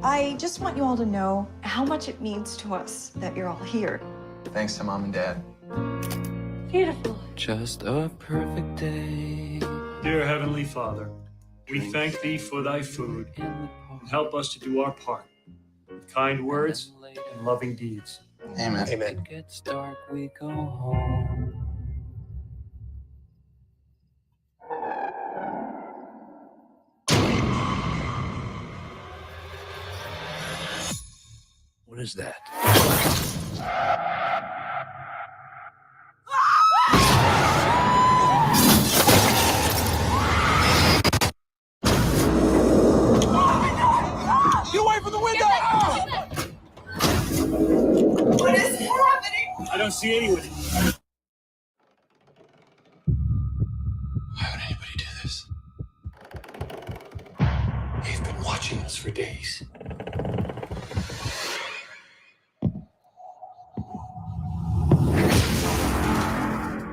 I just want you all to know how much it means to us that you're all here. Thanks to Mom and Dad. Beautiful. Just a perfect day. Dear Heavenly Father, we thank Thee for Thy food and help us to do our part with kind words and loving deeds. Amen. Amen. It gets dark, we go home. What is that? Get away from the window! What is happening? I don't see anyone. Why would anybody do this? They've been watching us for days.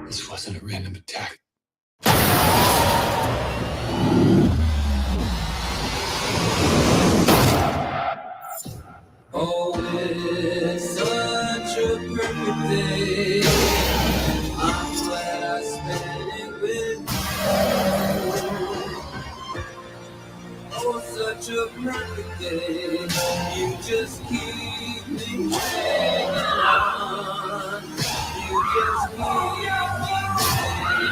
This wasn't a random attack. Oh, it's such a perfect day. I'm glad I spent it with you. Oh, such a perfect day. You just keep me hanging on. You just keep me hanging on.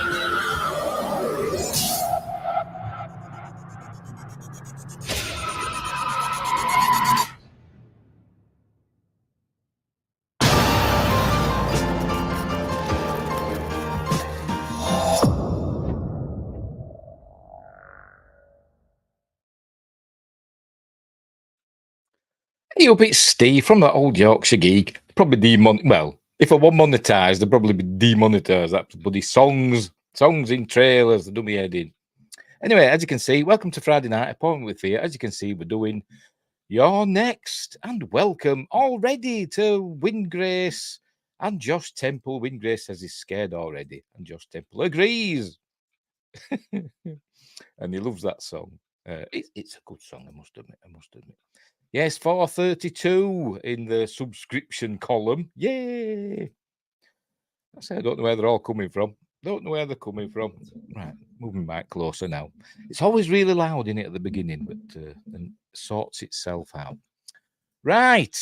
Hey up, it's Steve from that old Yorkshire geek. Probably well, if I want monetised, they'd probably be demonetised. That's bloody songs in trailers, the dummy head in. Anyway, as you can see, welcome to Friday Night Appointment with Fear. As you can see, we're doing You're Next, and welcome already to Windgrace and Josh Temple. Windgrace says he's scared already, and Josh Temple agrees. And he loves that song. It's a good song, I must admit. Yes, 432 in the subscription column. Yay! I say I don't know where they're all coming from. Right, moving back closer now. It's always really loud in it at the beginning, but then sorts itself out. Right.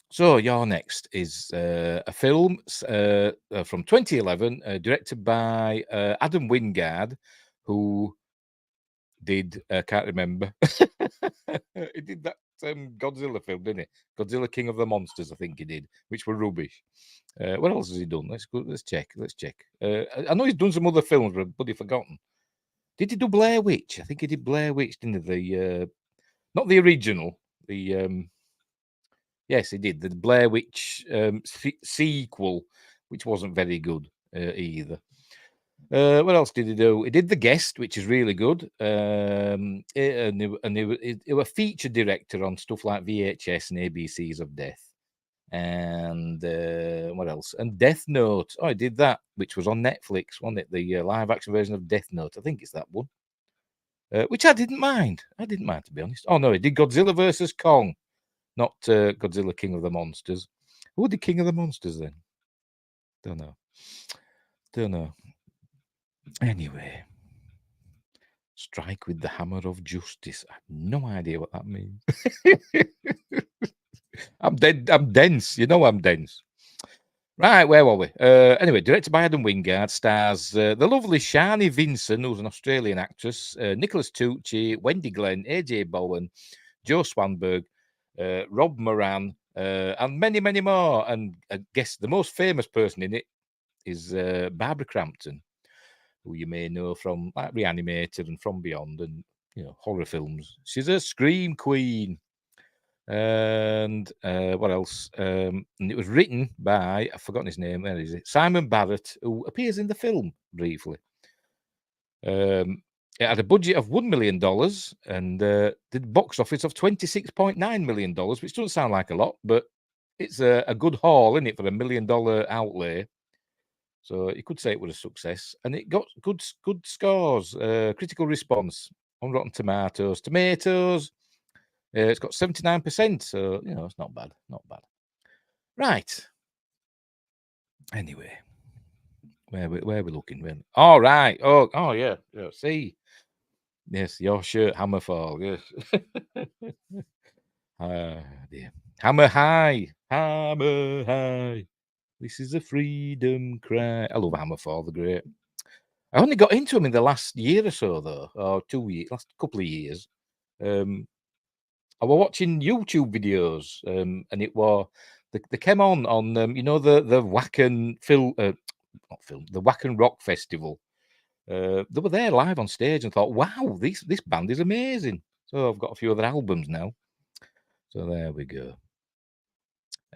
So Your Next is a film from 2011, directed by Adam Wingard, who did can't remember. He did that Godzilla film, didn't he? Godzilla King of the Monsters, I think he did, which were rubbish. What else has he done? Let's check. I know he's done some other films, but I've bloody forgotten. Did he do Blair Witch? I think he did Blair Witch, didn't he? The not the original. Yes, he did the Blair Witch sequel, which wasn't very good either. What else did he do? He did The Guest, which is really good. And he was a feature director on stuff like VHS and ABCs of Death. And what else? And Death Note. Oh, he did that, which was on Netflix, wasn't it? The live action version of Death Note. I think it's that one. Which I didn't mind. To be honest. Oh, no, he did Godzilla versus Kong, not Godzilla King of the Monsters. Who did King of the Monsters then? Don't know. Anyway, strike with the hammer of justice. I have no idea what that means. I'm dense. You know I'm dense. Right, where were we? Anyway, directed by Adam Wingard, stars the lovely Sharni Vinson, who's an Australian actress, Nicholas Tucci, Wendy Glenn, AJ Bowen, Joe Swanberg, Rob Moran, and many, many more. And I guess the most famous person in it is Barbara Crampton, who you may know from like Reanimator and From Beyond and horror films. She's a scream queen. And what else? And it was written by, I've forgotten his name. Where is it? Simon Barrett, who appears in the film briefly. It had a budget of $1 million and did box office of $26.9 million, which doesn't sound like a lot, but it's a good haul, isn't it, for $1 million outlay? So you could say it was a success, and it got good scores, critical response on Rotten Tomatoes. It's got 79%, so it's not bad, not bad. Right. Anyway, where are we looking? All right. Oh yeah. See, yes, your shirt, Hammerfall. Yes. Dear. Hammer high, hammer high. This is a freedom cry. I love Hammerfall, the great. I only got into him in the last year or so, though, or 2 years, last couple of years. I was watching YouTube videos, and it was they came on the Wacken the Wacken Rock Festival. They were there live on stage and thought, wow, this band is amazing. So I've got a few other albums now. So there we go.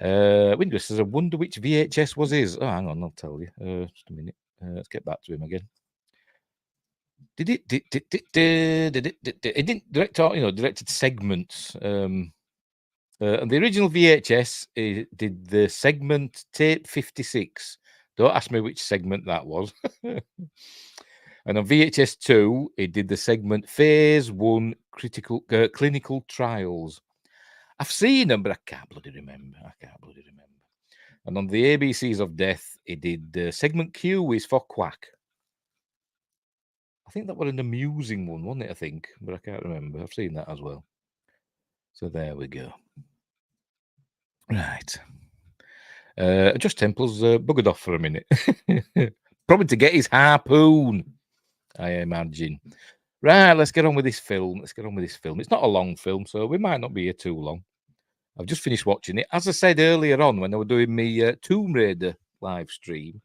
Windrush says, I wonder which VHS was his. Oh, hang on, I'll tell you. Just a minute. Let's get back to him again. It didn't direct, directed segments. And the original VHS did the segment tape 56. Don't ask me which segment that was. And on VHS 2, it did the segment Phase 1 clinical trials. I've seen them, but I can't bloody remember. And on the ABCs of Death, it did segment Q is for Quack. I think that was an amusing one, wasn't it? I think, but I can't remember. I've seen that as well. So there we go. Right. Just Temple's buggered off for a minute. Probably to get his harpoon, I imagine. Right, let's get on with this film. It's not a long film, so we might not be here too long. I've just finished watching it. As I said earlier on when I was doing my Tomb Raider live stream,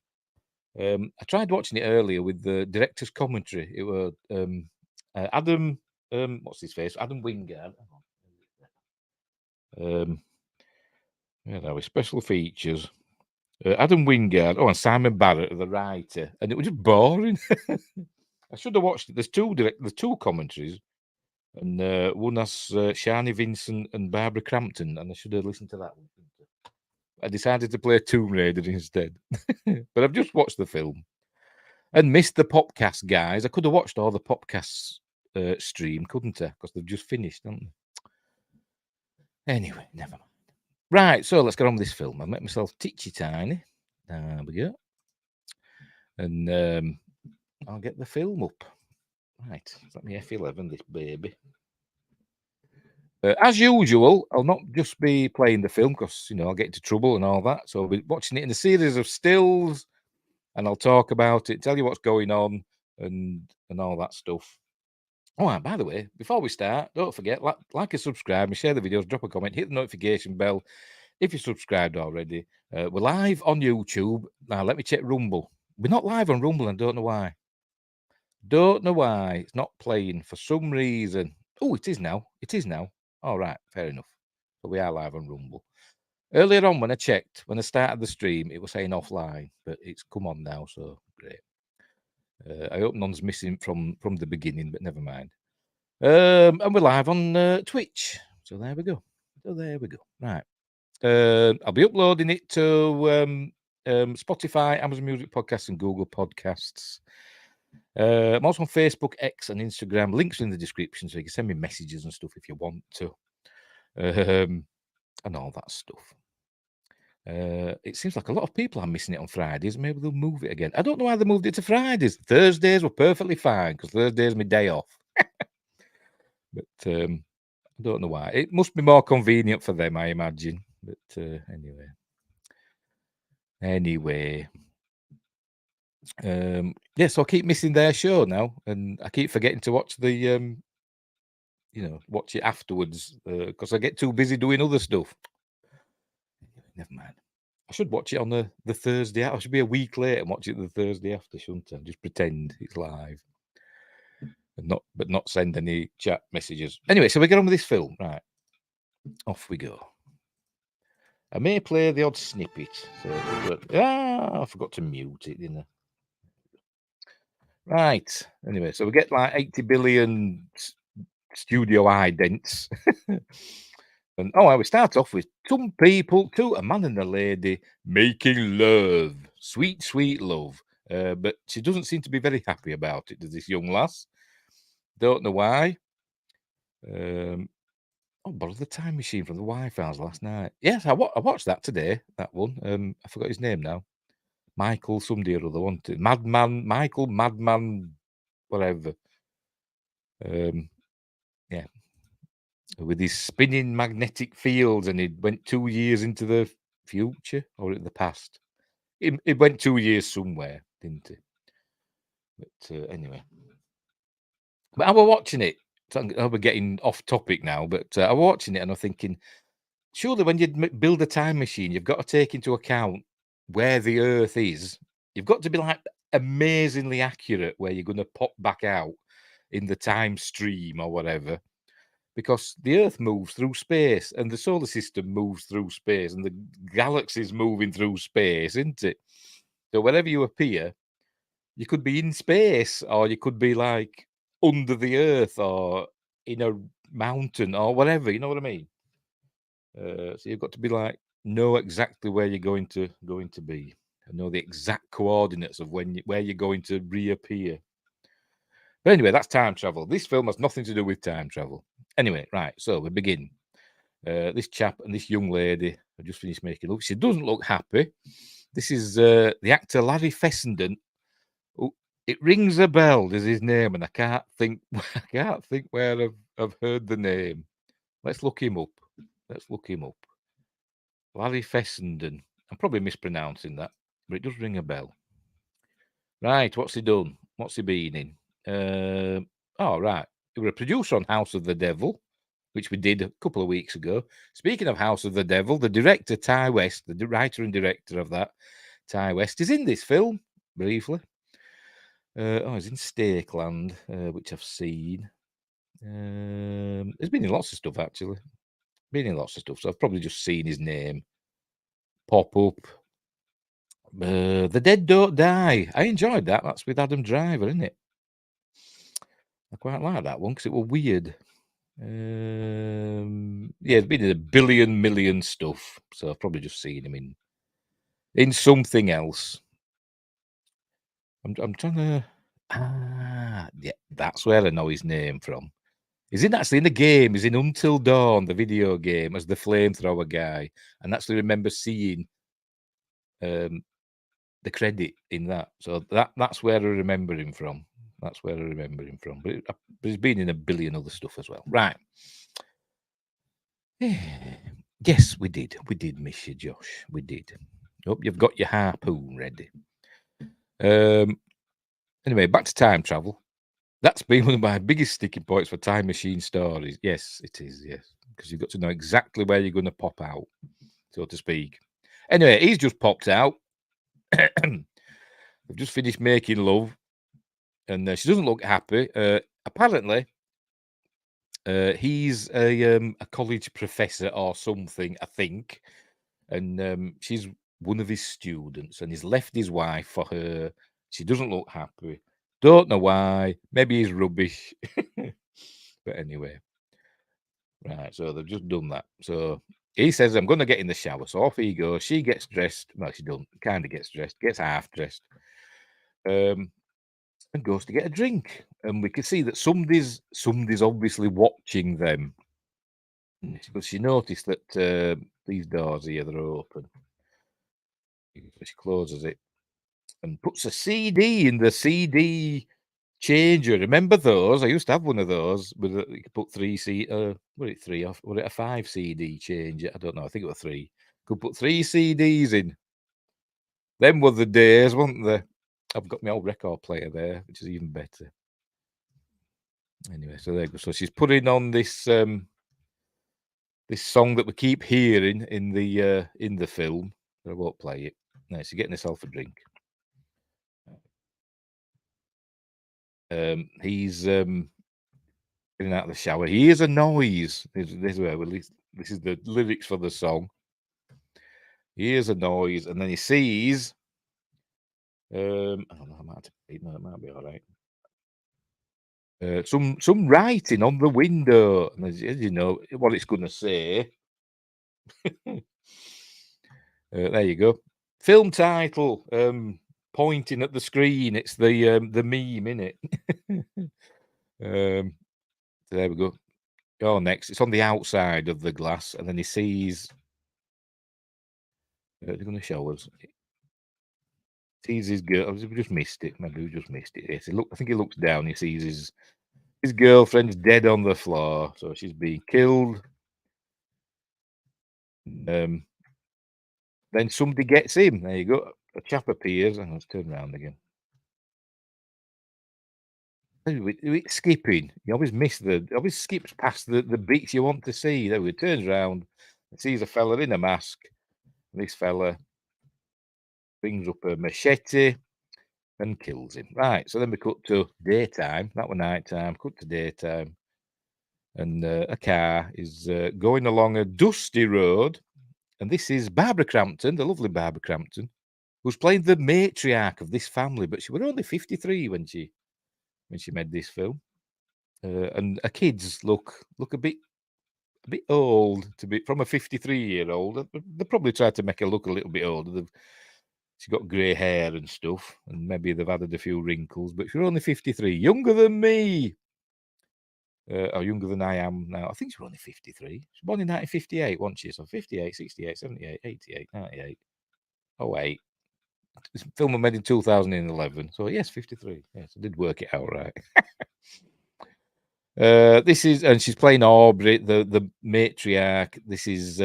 I tried watching it earlier with the director's commentary. It was Adam, what's his face? Adam Wingard. Where are we? Special features. Adam Wingard. Oh, and Simon Barrett, the writer. And it was just boring. I should have watched it. There's two commentaries. And one has Sharni Vinson and Barbara Crampton. And I should have listened to that one. I decided to play Tomb Raider instead. But I've just watched the film. And missed the podcast guys. I could have watched all the podcasts stream, couldn't I? Because they've just finished, haven't they? Anyway, never mind. Right, so let's get on with this film. I'll make myself titchy tiny. There we go. And I'll get the film up. Right, let me F11 this baby. As usual, I'll not just be playing the film because, I'll get into trouble and all that. So I'll be watching it in a series of stills and I'll talk about it, tell you what's going on and all that stuff. Oh, and by the way, before we start, don't forget, like and subscribe and share the videos, drop a comment, hit the notification bell if you're subscribed already. We're live on YouTube. Now, let me check Rumble. We're not live on Rumble and don't know why. It's not playing for some reason. Oh, it is now. All right, fair enough. So we are live on Rumble. Earlier on, when I checked, when I started the stream, it was saying offline, but it's come on now, so great. I hope none's missing from the beginning, but never mind. And we're live on Twitch. So there we go. Right. I'll be uploading it to Spotify, Amazon Music Podcasts, and Google Podcasts. I'm also on Facebook, X, and Instagram. Links are in the description, so you can send me messages and stuff if you want to. And all that stuff. It seems like a lot of people are missing it on Fridays. Maybe they'll move it again. I don't know why they moved it to Fridays. Thursdays were perfectly fine because Thursday's my day off. But I don't know why. It must be more convenient for them, I imagine. But anyway. So I keep missing their show now, and I keep forgetting to watch the watch it afterwards because I get too busy doing other stuff. Never mind. I should watch it on the Thursday. I should be a week late and watch it the Thursday after, shouldn't I? Just pretend it's live, but not send any chat messages. Anyway, so we get on with this film. Right, off we go. I may play the odd snippet. I forgot to mute it, didn't I? Right. Anyway, so we get like 80 billion studio idents. And we start off with two a man and a lady, making love. Sweet, sweet love. But she doesn't seem to be very happy about it, does this young lass? Don't know why. Oh, borrowed the time machine from the Wi-Fi's last night. Yes, I watched that today. That one. I forgot his name now. Michael somebody or other, wasn't it? Michael Madman, whatever. Yeah, with his spinning magnetic fields, and he went 2 years into the future or in the past. It went 2 years somewhere, didn't it? But anyway, but I was watching it. So we're getting off topic now, but I was watching it and I'm thinking, surely when you build a time machine, you've got to take into account where the Earth is. You've got to be like amazingly accurate where you're going to pop back out in the time stream or whatever, because the Earth moves through space and the solar system moves through space and the galaxy's moving through space, isn't it? So wherever you appear, you could be in space or you could be like under the Earth or in a mountain or whatever. You know what I mean? So you've got to be like know exactly where you're going to be and know the exact coordinates of where you're going to reappear. But anyway, that's time travel. This film has nothing to do with time travel. Anyway, right. So we begin. This chap and this young lady have just finished making love. She doesn't look happy. This is the actor Larry Fessenden. It rings a bell. There's his name, and I can't think where I've heard the name. Let's look him up. Larry Fessenden. I'm probably mispronouncing that, but it does ring a bell. Right, what's he done? What's he been in? Oh, right. He was a producer on House of the Devil, which we did a couple of weeks ago. Speaking of House of the Devil, the director, Ty West, the writer and director of that, Ty West, is in this film, briefly. He's in Stakeland, which I've seen. He's been in lots of stuff, actually. So I've probably just seen his name pop up. The Dead Don't Die. I enjoyed that. That's with Adam Driver, isn't it? I quite like that one because it was weird. It's been in a billion million stuff, so I've probably just seen him in something else. I'm trying to. Yeah, that's where I know his name from. He's actually in the game. He's in Until Dawn, the video game, as the flamethrower guy, and actually remember seeing the credit in that. So that's where I remember him from. But he's been in a billion other stuff as well. Right. Yes, we did. We did miss you, Josh. We did. Hope you've got your harpoon ready. Anyway, back to time travel. That's been one of my biggest sticking points for time machine stories. Yes, it is. Yes, because you've got to know exactly where you're going to pop out, so to speak. Anyway, he's just popped out. They've just finished making love, and she doesn't look happy. Apparently, he's a college professor or something, I think, and she's one of his students, and he's left his wife for her. She doesn't look happy. Don't know why. Maybe he's rubbish. But anyway, right. So they've just done that. So he says, "I'm going to get in the shower." So off he goes. She gets dressed. Well, she don't kind of gets dressed. Gets half dressed. And goes to get a drink. And we can see that somebody's obviously watching them. Because she noticed that these doors here, they're open. She closes it and puts a CD in the CD changer. Remember those? I used to have one of those with you could put 3 CD. Was it 3 off? Was it a 5 CD changer? I don't know. I think it was 3. Could put 3 CDs in. Them were the days, weren't they? I've got my old record player there, which is even better. Anyway, so there you go. So she's putting on this this song that we keep hearing in the film. But I won't play it. No, she's getting herself a drink. He's getting out of the shower. He hears a noise. This is the lyrics for the song. He hears a noise, and then he sees. I don't know. It might be all right. Some writing on the window, and as you know what it's going to say. There you go. Film title. Pointing at the screen. It's the meme, innit? There we go. Oh, next. It's on the outside of the glass, and then he sees. They're going to show us. Sees his girl. We just missed it. Maybe we just missed it. Yes, I think he looks down. He sees his girlfriend's dead on the floor, so she's being killed. Then somebody gets him. There you go. A chap appears, and let's turn around again. It's skipping. You always always skips past the bits you want to see. There we turns around and sees a fella in a mask. And this fella brings up a machete and kills him. Right. So then we cut to daytime. That was nighttime. Cut to daytime. And a car is going along a dusty road. And this is Barbara Crampton, the lovely Barbara Crampton, who's playing the matriarch of this family. But she was only 53 when she made this film. And her kids look a bit old to be from a 53-year-old. They probably tried to make her look a little bit older. She's got grey hair and stuff, and maybe they've added a few wrinkles. But she's only 53, younger than me, or younger than I am now. I think she's only 53. She's born in 1958, wasn't she? So 58, 68, 78, 88, 98. Oh, 08. This film was made in 2011. So yes, 53. Yes, I did work it out right. This is, and she's playing Aubrey, the matriarch. This is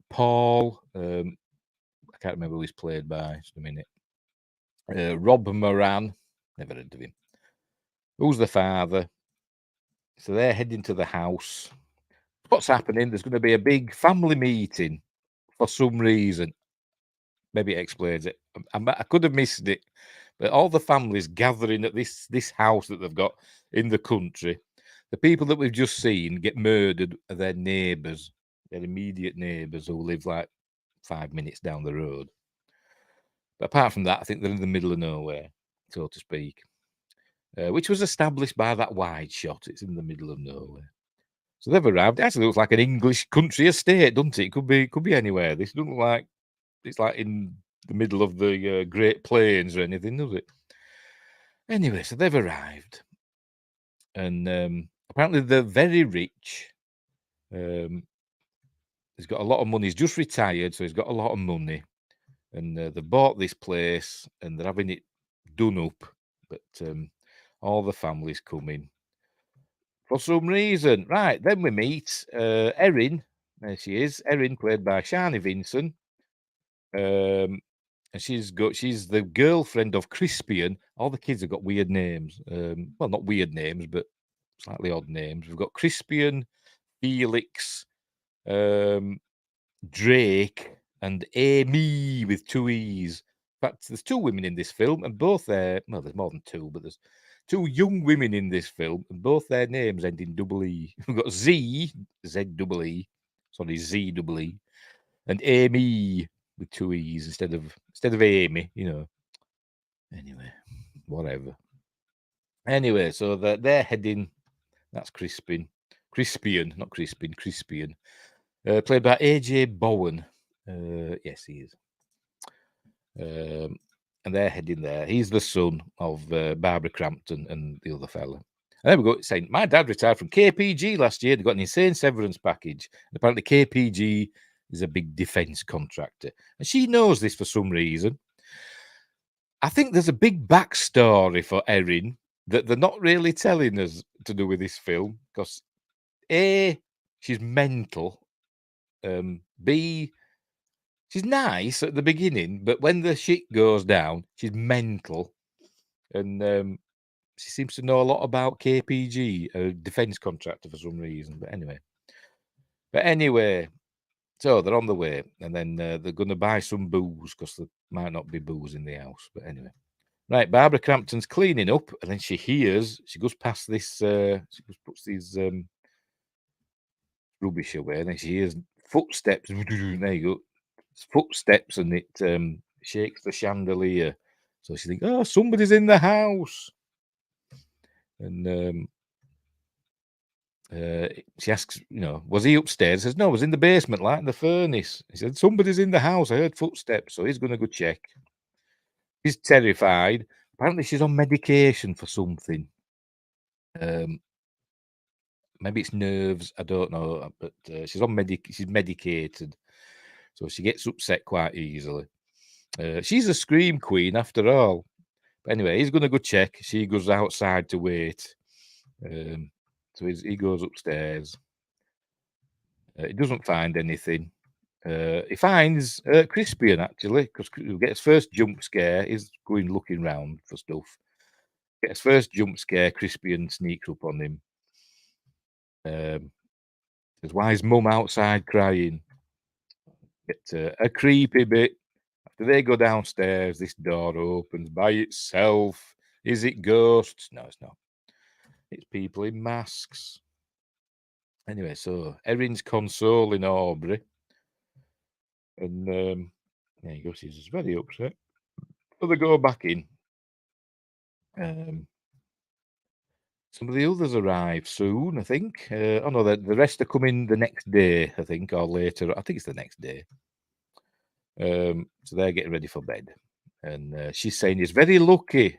Paul. I can't remember who he's played by. Just a minute. Rob Moran. Never heard of him. Who's the father? So they're heading to the house. What's happening? There's going to be a big family meeting for some reason. Maybe it explains it. I could have missed it, but all the families gathering at this house that they've got in the country. The people that we've just seen get murdered are their neighbours, their immediate neighbours who live like 5 minutes down the road. But apart from that, I think they're in the middle of nowhere, so to speak, which was established by that wide shot. It's in the middle of nowhere. So they've arrived. It actually looks like an English country estate, doesn't it? It could be anywhere. This doesn't look like it's like in the middle of the Great Plains or anything, does it? Anyway, so they've arrived. And apparently they're very rich. He's got a lot of money. He's just retired, so he's got a lot of money. And they bought this place, and they're having it done up. But all the families come in for some reason. Right, then we meet Erin. There she is. Erin, played by Sharni Vinson. And she's the girlfriend of Crispian. All the kids have got weird names. Well, not weird names, but slightly odd names. We've got Crispian, Felix, Drake, and Amy with 2 E's. In fact, there's 2 women in this film, and both their there's more than 2, but there's 2 young women in this film, and both their names end in double E. We've got Z double E, sorry, Z double E, and Amy with 2 E's instead of Amy, you know. Anyway, whatever. Anyway, so they're heading. That's Crispian, not Crispian, Crispian. Played by AJ Bowen. Yes, he is. And they're heading there. He's the son of Barbara Crampton and the other fella. And there we go. Saying, my dad retired from KPG last year. They got an insane severance package. And apparently KPG is a big defence contractor. And she knows this for some reason. I think there's a big backstory for Erin that they're not really telling us to do with this film. Because A, she's mental. B, she's nice at the beginning, but when the shit goes down, she's mental. And she seems to know a lot about KPG, a defence contractor for some reason. But anyway, so they're on the way, and then they're going to buy some booze because there might not be booze in the house. But anyway, right, Barbara Crampton's cleaning up, and then she goes past this, she puts these rubbish away, and then she hears footsteps. There you go, footsteps, and it shakes the chandelier. So she thinks, oh, somebody's in the house. And she asks, was he upstairs? He says, no, I was in the basement, like in the furnace. He said, somebody's in the house. I heard footsteps. So he's going to go check. She's terrified. Apparently she's on medication for something. Maybe it's nerves. I don't know. But she's on she's medicated, so she gets upset quite easily. She's a scream queen after all. But anyway, he's going to go check. She goes outside to wait. So he goes upstairs. He doesn't find anything. He finds Crispian, actually, because he gets first jump scare. He's going looking round for stuff. Gets first jump scare. Crispian sneaks up on him. Says, "Why is Mum outside crying?" Get a creepy bit. After they go downstairs, this door opens by itself. Is it ghosts? No, it's not. It's people in masks. Anyway, so Erin's consoling Aubrey. And there you go, she's very upset. So they go back in. Some of the others arrive soon, I think. Oh no, the rest are coming the next day, I think, or later. I think it's the next day. So they're getting ready for bed. And she's saying he's very lucky,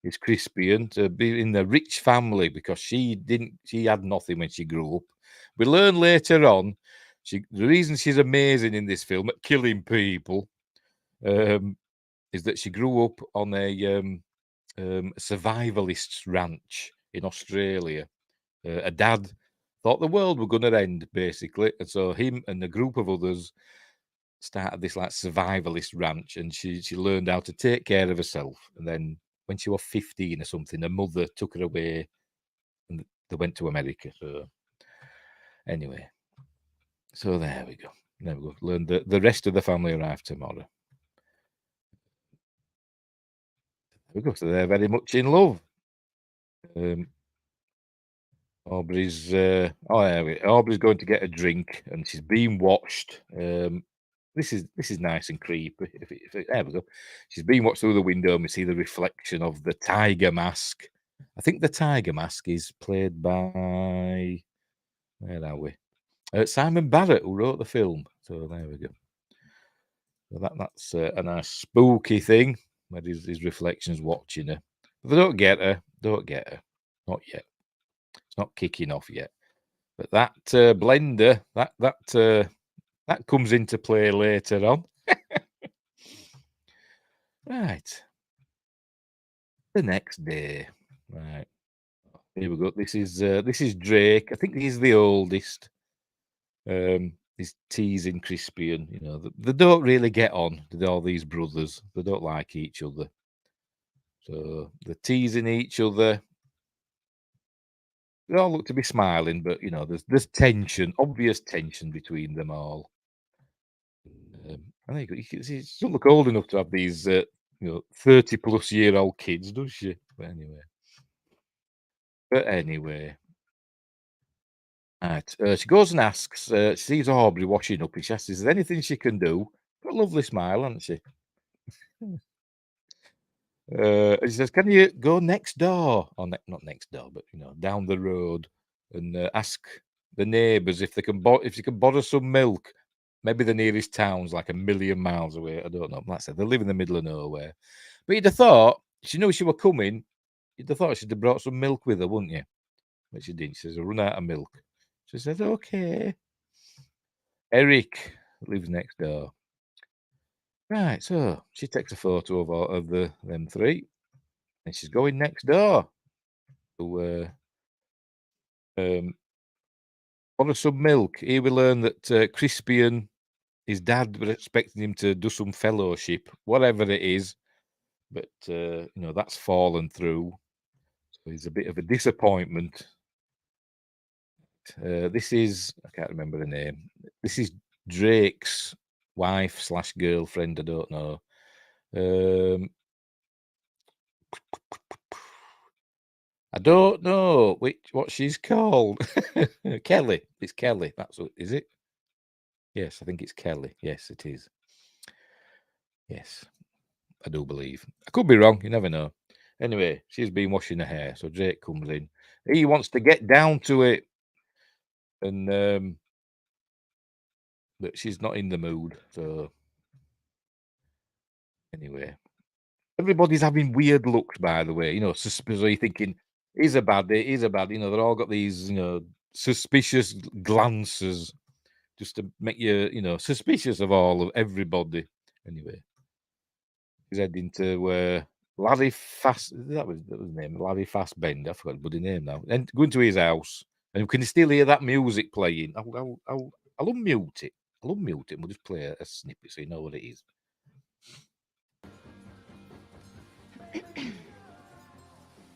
is Crispian, to be in a rich family because she had nothing when she grew up. We learn later on, the reason she's amazing in this film at killing people is that she grew up on a survivalist ranch in Australia. A dad thought the world were going to end, basically. And so him and a group of others started this like survivalist ranch, and she learned how to take care of herself. And then when she was 15 or something, her mother took her away and they went to America. So anyway, so there we go. There we go. Learn the rest of the family arrive tomorrow. There we go. So they're very much in love. Aubrey's Aubrey's going to get a drink, and she's being watched. This is nice and creepy. There we go. She's being watched through the window, and we see the reflection of the tiger mask. I think the tiger mask is played by, where are we? Simon Barrett, who wrote the film. So there we go. So that's a nice spooky thing where his reflection's watching her. If they don't get her, not yet. It's not kicking off yet. But that blender, that comes into play later on. Right. The next day. Right. Here we go. This is Drake. I think he's the oldest. He's teasing Crispian. You know, they don't really get on with all these brothers. They don't like each other. So they're teasing each other. They all look to be smiling, but you know, there's tension, obvious tension between them all. I think she doesn't look old enough to have these, 30-plus-year-old kids, does she? But anyway, right. She goes and asks. She sees Aubrey washing up. She asks, "Is there anything she can do?" Got a lovely smile, hasn't she? And she says, "Can you go next door, or not next door, but down the road, and ask the neighbours if you can borrow some milk? Maybe the nearest town's like 1,000,000 miles away. I don't know. Like I said, they live in the middle of nowhere. But you'd have thought she knew she were coming. You'd have thought she'd have brought some milk with her, wouldn't you? But she didn't. She says, "I run out of milk." She says, "Okay." Eric lives next door. Right, so she takes a photo of them three, and she's going next door to borrow some milk. Here we learn that Crispian, his dad, was expecting him to do some fellowship, whatever it is, but that's fallen through. So he's a bit of a disappointment. This is, I can't remember the name. This is Drake's wife / girlfriend. I don't know. I don't know what she's called. Kelly. It's Kelly. That's what is it? Yes, I think it's Kelly. Yes, it is. Yes, I do believe. I could be wrong. You never know. Anyway, she's been washing her hair, so Drake comes in. He wants to get down to it, and but she's not in the mood. So anyway, everybody's having weird looks, by the way. So you're thinking, he's a baddie, he's a baddie. They're all got these, suspicious glances, just to make you, suspicious of everybody. Anyway, he's heading to Larry Fast. That was his name, Larry Fastbender. I forgot the bloody name now. And going to his house, and you can still hear that music playing. I'll unmute it. I'll unmute it. And we'll just play a snippet so you know what it is.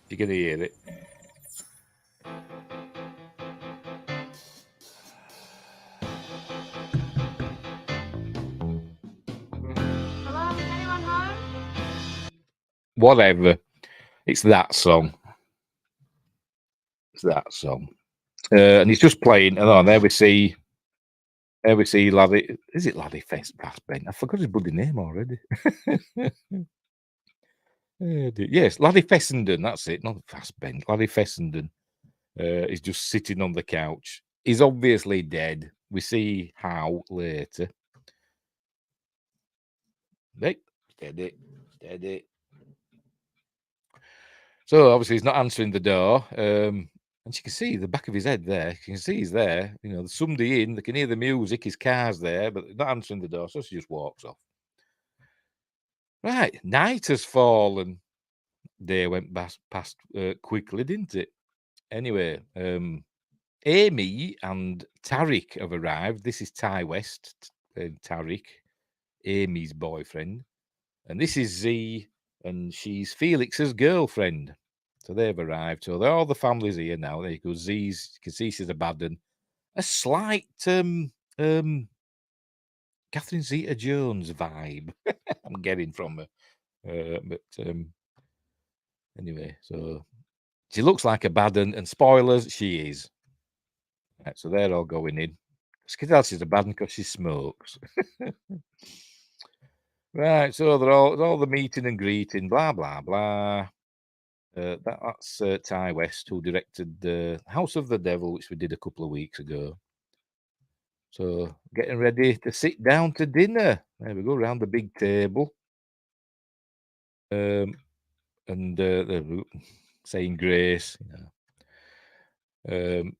You're gonna hear it. Hello, is anyone home? Whatever. It's that song. It's that song. And he's just playing. And there we see Larry. Is it Larry Fastbender? I forgot his bloody name already. Yes, Larry Fessenden. That's it. Not Fastbender. Larry Fessenden is just sitting on the couch. He's obviously dead. We see how later. Right, steady. So obviously he's not answering the door. And you can see the back of his head there. You can see he's there. There's somebody in. They can hear the music. His car's there, but not answering the door. So she just walks off. Right, night has fallen. Day went past quickly, didn't it? Anyway, Amy and Tariq have arrived. This is Ty West, Tariq, Amy's boyfriend. And this is Z, and she's Felix's girlfriend. So they've arrived. So all the family's here now. There you go. Z's, you can see she's a bad one. A slight Catherine Zeta-Jones vibe I'm getting from her. But anyway, so she looks like a bad one, and spoilers, she is. Right, so they're all going in. She can tell she's a bad one because she smokes. Right, so they're all the meeting and greeting, blah blah blah. That's Ty West, who directed House of the Devil, which we did a couple of weeks ago. So getting ready to sit down to dinner. There we go, around the big table. And they're saying grace. None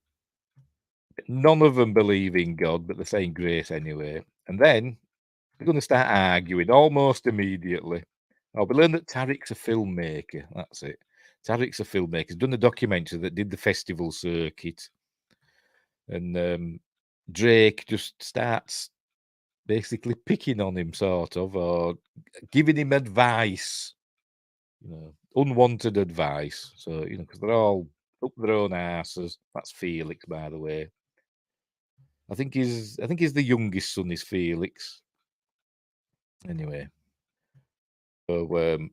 of them believe in God, but they're saying grace anyway. And then they're going to start arguing almost immediately. We learned that Tariq's a filmmaker. That's it. Tariq's a filmmaker. He's done a documentary that did the festival circuit. And Drake just starts basically picking on him, sort of, or giving him advice, unwanted advice. So, because they're all up their own asses. That's Felix, by the way. I think he's the youngest son is Felix. Anyway. So,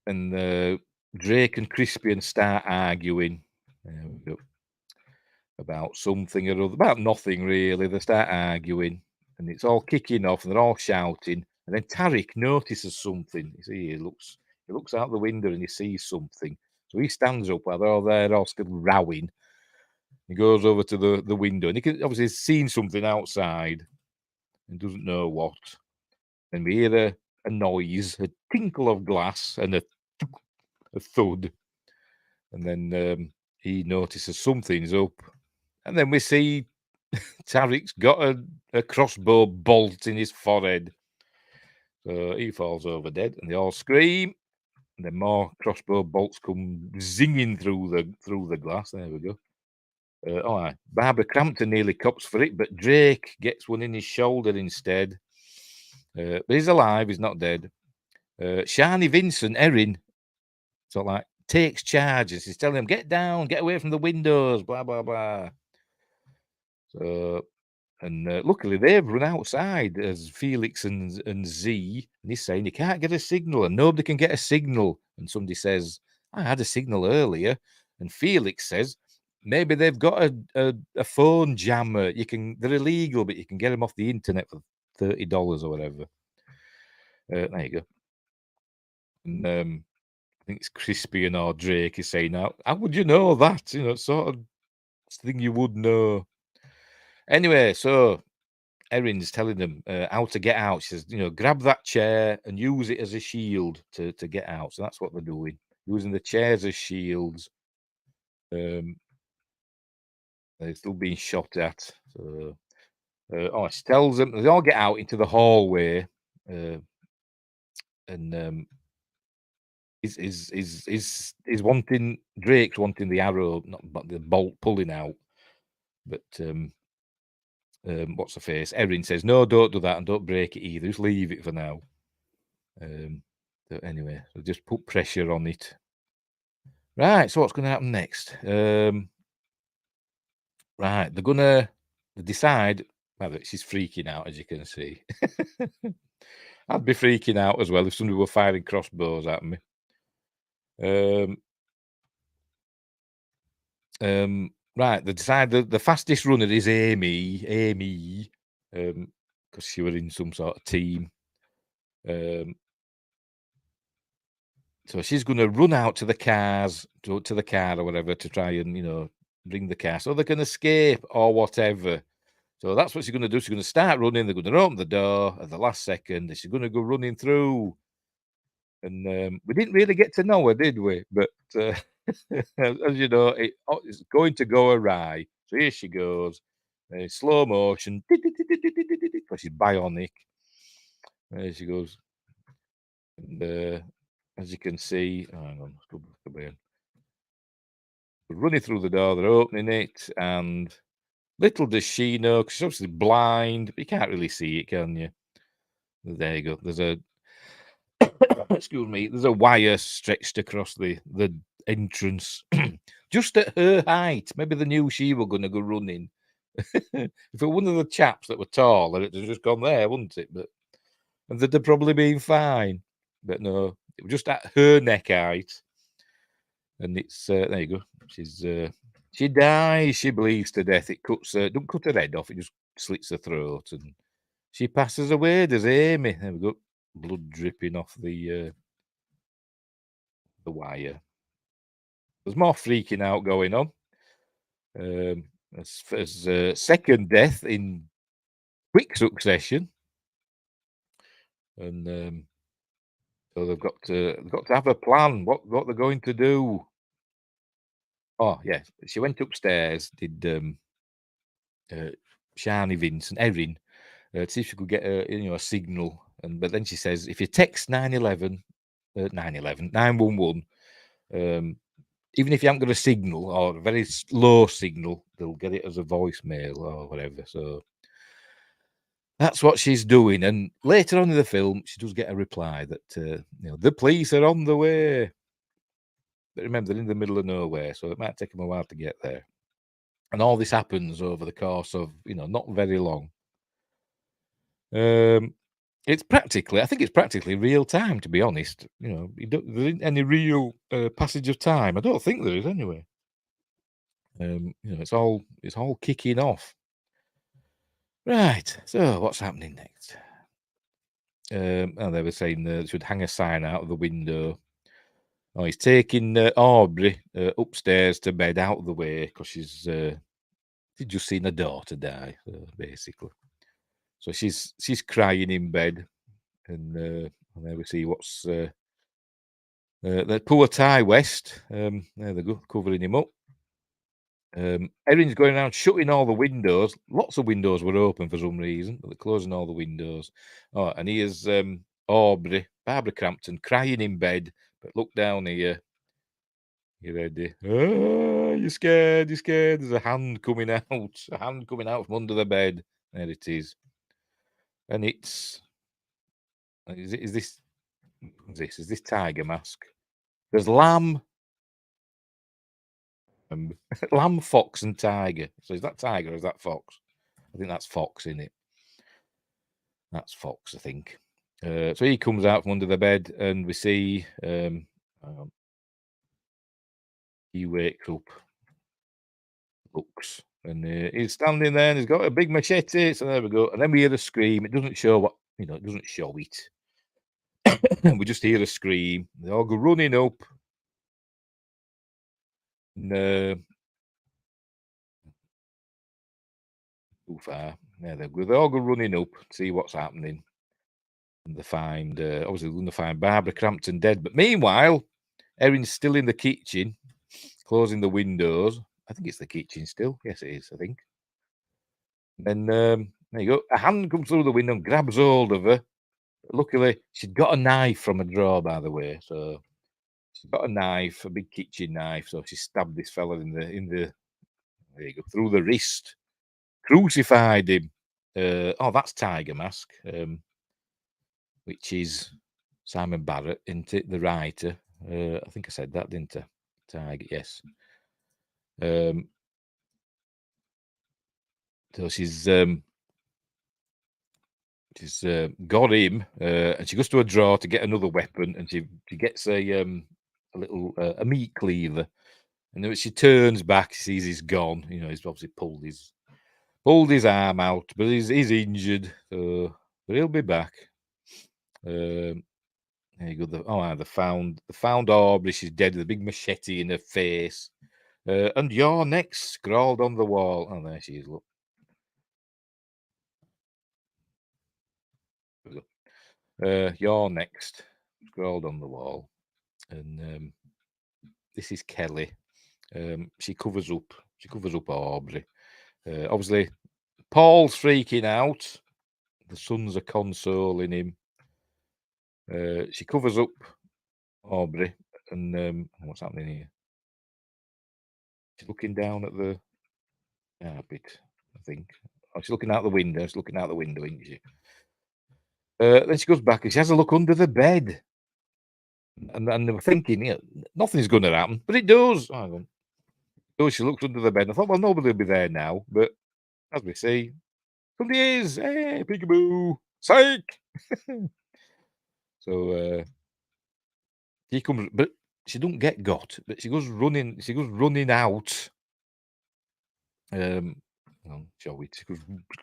and Drake and Crispian start arguing. There we go. About something or other, about nothing really. They start arguing, and it's all kicking off, and they're all shouting. And then Tariq notices something. You see, he looks out the window and he sees something. So he stands up while they're all still rowing. He goes over to the window, and he can obviously seen something outside, and doesn't know what. And we hear a noise, a tinkle of glass, and a thud. And then he notices something's up. And then we see Tariq's got a crossbow bolt in his forehead. So he falls over dead, and they all scream. And then more crossbow bolts come zinging through the glass. There we go. Barbara Crampton nearly cops for it, but Drake gets one in his shoulder instead. But he's alive. He's not dead. Sharni Vinson, Erin, sort of like takes charge. He's telling him, get down, get away from the windows, blah, blah, blah. So, and luckily they've run outside as Felix and Z, and he's saying, you can't get a signal, and nobody can get a signal. And somebody says, I had a signal earlier. And Felix says, maybe they've got a phone jammer. They're illegal, but you can get them off the internet for $30 or whatever. There you go. And I think it's Crispian or Drake is saying, how would you know that? Sort of thing you would know. Anyway, so Erin's telling them how to get out. She says, grab that chair and use it as a shield to get out. So that's what they're doing, using the chairs as shields. They're still being shot at. So, she tells them they all get out into the hallway, and is wanting Drake's wanting the arrow, not but the bolt pulling out. But what's the face? Erin says, "No, don't do that, and don't break it either. Just leave it for now." So anyway, so just put pressure on it. Right. So what's going to happen next? Right, they decide. Well, she's freaking out, as you can see. I'd be freaking out as well if somebody were firing crossbows at me. Right, they decide the fastest runner is Amy, because she were in some sort of team. So she's going to run out to the cars, to the car or whatever, to try and bring the car so they can escape or whatever. So that's what she's going to do. She's going to start running. They're going to open the door at the last second. She's going to go running through. And we didn't really get to know her, did we? But as you know, it's going to go awry. So here she goes, slow motion, because she's bionic. There she goes. And as you can see, hang on, let's go back again. Running through the door, they're opening it, and little does she know, because she's obviously blind, but you can't really see it, can you? There you go. There's a excuse me. There's a wire stretched across the entrance, just at her height. Maybe they knew she were going to go running. If it were one of the chaps that were taller, it'd have just gone there, wouldn't it? And they'd have probably been fine. But no, it was just at her neck height. And it's there you go. She dies. She bleeds to death. It cuts her. Don't cut her head off. It just slits her throat, and she passes away. There's Amy. There we go. Blood dripping off the wire. There's more freaking out going on. As second death in quick succession, and so they've got to have a plan. What they're going to do? Oh yes, she went upstairs. Did Sharni Vinson, Erin, to see if she could get a signal. But then she says, if you text 911, 911, even if you haven't got a signal or a very low signal, they'll get it as a voicemail or whatever. So that's what she's doing. And later on in the film, she does get a reply that the police are on the way. But remember, they're in the middle of nowhere, so it might take them a while to get there. And all this happens over the course of not very long. I think it's practically real time, to be honest. There isn't any real passage of time. I don't think there is anyway. It's all kicking off. Right. So what's happening next? And they were saying they should hang a sign out of the window. Oh, he's taking Aubrey upstairs to bed out of the way because she's just seen her daughter die, basically. So she's crying in bed, and there we see what's the poor Ty West. There they go, covering him up. Erin's going around shutting all the windows. Lots of windows were open for some reason, but they're closing all the windows. Oh, and here's Aubrey, Barbara Crampton, crying in bed. But look down here. You ready? Oh, you're scared. You're scared. There's a hand coming out. A hand coming out from under the bed. There it is. And it's is this tiger mask? There's lamb, lamb, fox, and tiger. So is that tiger or is that fox? I think that's fox, isn't it? That's fox, I think. So he comes out from under the bed, and we see he wakes up, looks, and he's standing there, and he's got a big machete. So there we go. And then we hear a scream. It doesn't show what it doesn't show it. We just hear a scream. They all go running up. And, too far. There they go. They all go running up to see what's happening. And they find, obviously, they're going to find Barbara Crampton dead. But meanwhile, Erin's still in the kitchen, closing the windows. I think it's the kitchen still. Yes, it is, I think. Then there you go. A hand comes through the window and grabs hold of her. Luckily, she'd got a knife from a drawer, by the way. So she's got a knife, a big kitchen knife. So she stabbed this fella in the there you go, through the wrist, crucified him. Oh, that's Tiger Mask, which is Simon Barrett, isn't it? The writer. I think I said that, didn't I? Tiger, yes. So she's got him, and she goes to a drawer to get another weapon, and she gets a little a meat cleaver, and then when she turns back, she sees he's gone. You know, he's obviously pulled his arm out, but he's injured, so but he'll be back. There you go. They found Aubrey. She's dead with a big machete in her face, and "You're next" scrawled on the wall. Oh, there she is. Look. "You're next" scrawled on the wall, and this is Kelly. She covers up Aubrey. Obviously, Paul's freaking out. The sons are consoling him. She covers up Aubrey, and what's happening here? She's looking down at the carpet, I think. Oh, she's looking out the window. She's looking out the window, isn't she? Then she goes back and she has a look under the bed. And they were thinking, nothing's going to happen, but it does. Oh, hang on. So she looks under the bed. I thought, well, nobody will be there now. But as we see, somebody is. Hey, peekaboo. Psych. So she comes, but she don't get got. But she goes running. She goes running out. Shall she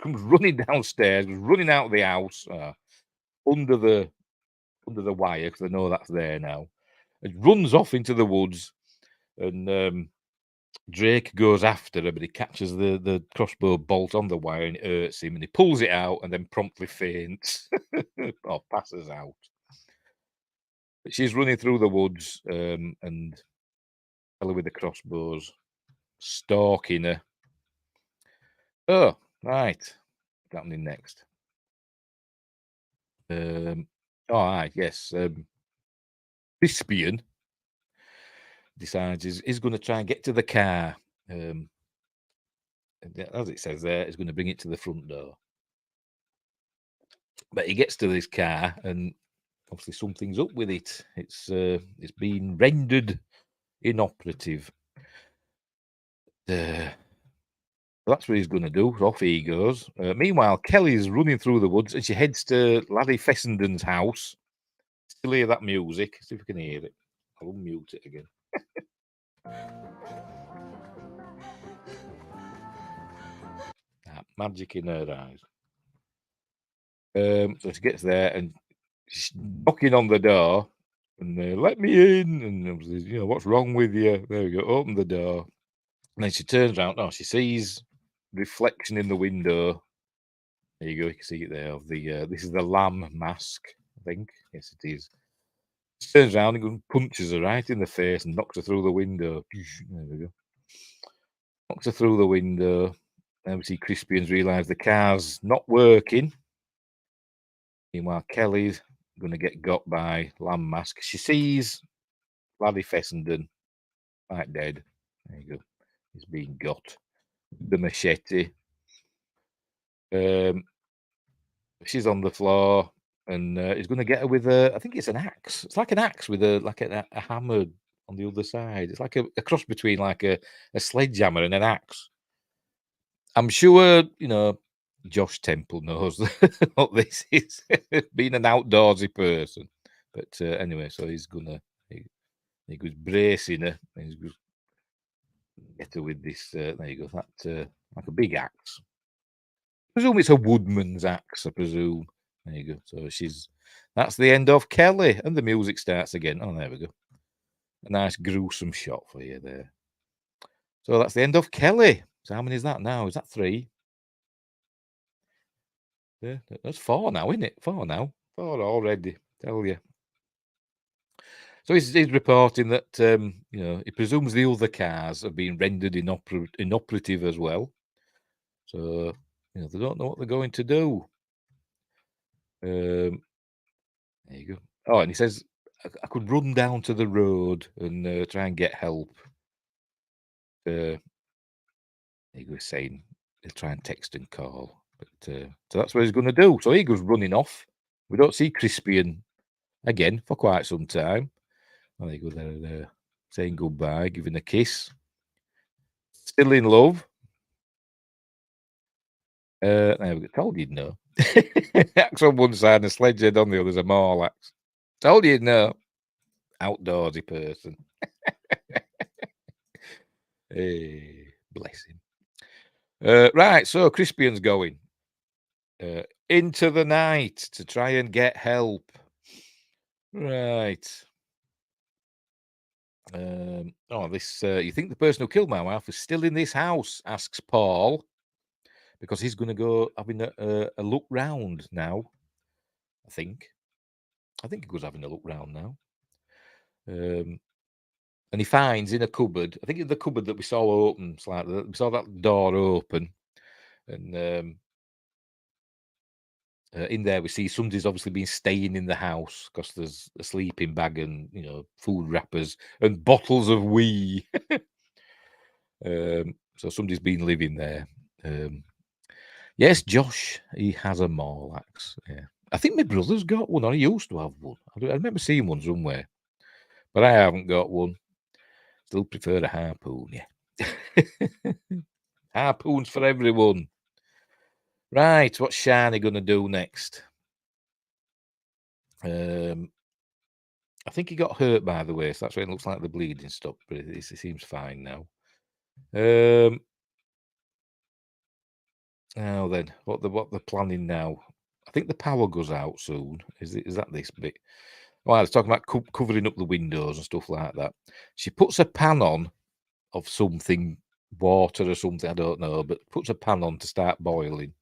comes running downstairs, goes running out of the house, under the wire, because I know that's there now. It runs off into the woods, and Drake goes after her, but he catches the crossbow bolt on the wire and it hurts him, and he pulls it out and then promptly faints or passes out. But she's running through the woods, and fella with the crossbows stalking her. Oh, right. What's happening next? Yes. Bispian decides he's going to try and get to the car. As it says there, he's going to bring it to the front door. But he gets to this car, and obviously something's up with it. It's been rendered inoperative. That's what he's going to do. Off he goes. Meanwhile, Kelly's running through the woods, and she heads to Laddie Fessenden's house. Still hear that music. See if we can hear it. I'll unmute it again. Magic in her eyes. So she gets there and she's knocking on the door, and let me in. And what's wrong with you? There we go. Open the door. And then she turns around. Oh, she sees reflection in the window. There you go. You can see it there. Of the this is the lamb mask, I think. Yes, it is. She turns around and punches her right in the face and knocks her through the window. There we go. Knocks her through the window. Then we see Crispians realise the car's not working. Meanwhile, Kelly's going to get got by Lamb Mask. She sees Laddie Fessenden right dead. There you go. He's being got. The machete. She's on the floor, and he's going to get her with I think it's an axe. It's like an axe with a hammer on the other side. It's like a cross between like a sledgehammer and an axe. I'm sure, Josh Temple knows what this is, being an outdoorsy person. But anyway, so he goes bracing her, and he's going to get her with this. There you go, that like a big axe. I presume it's a woodman's axe, I presume. There you go. So that's the end of Kelly, and the music starts again. Oh, there we go. A nice gruesome shot for you there. So that's the end of Kelly. So how many is that now? Is that 3? Yeah, that's 4 now, isn't it? 4 now. 4 already. Tell you. So he's reporting that he presumes the other cars have been rendered inoperative as well. So they don't know what they're going to do. There you go. Oh, and he says I could run down to the road and try and get help. He was saying he'll try and text and call, but so that's what he's going to do. So he goes running off. We don't see Crispian again for quite some time. Oh, there you go. They're saying goodbye, giving a kiss. Still in love. There we go. Told you'd know. Axe on one side and Sledgehead on the other. There's a mall axe. Told you'd know. Outdoorsy person. Hey, bless him. Right, so Crispian's going into the night to try and get help. Right. This. You think the person who killed my wife is still in this house? Asks Paul, because he's going to go having a look round now. I think he goes having a look round now. And he finds in a cupboard. I think in the cupboard that we saw open, slightly. We saw that door open, and in there we see somebody's obviously been staying in the house because there's a sleeping bag and food wrappers and bottles of wee. So somebody's been living there. Yes, Josh, he has a maul axe. Yeah, I think my brother's got one, or he used to have one. I remember seeing one somewhere, but I haven't got one. Still prefer a harpoon. Yeah, harpoons for everyone. Right, what's Sharni going to do next? I think he got hurt, by the way, so that's why it looks like the bleeding stopped, but it seems fine now. Now then, what they're planning now? I think the power goes out soon. Is that this bit? Well, I was talking about covering up the windows and stuff like that. She puts a pan on of something, water or something, I don't know, but puts a pan on to start boiling.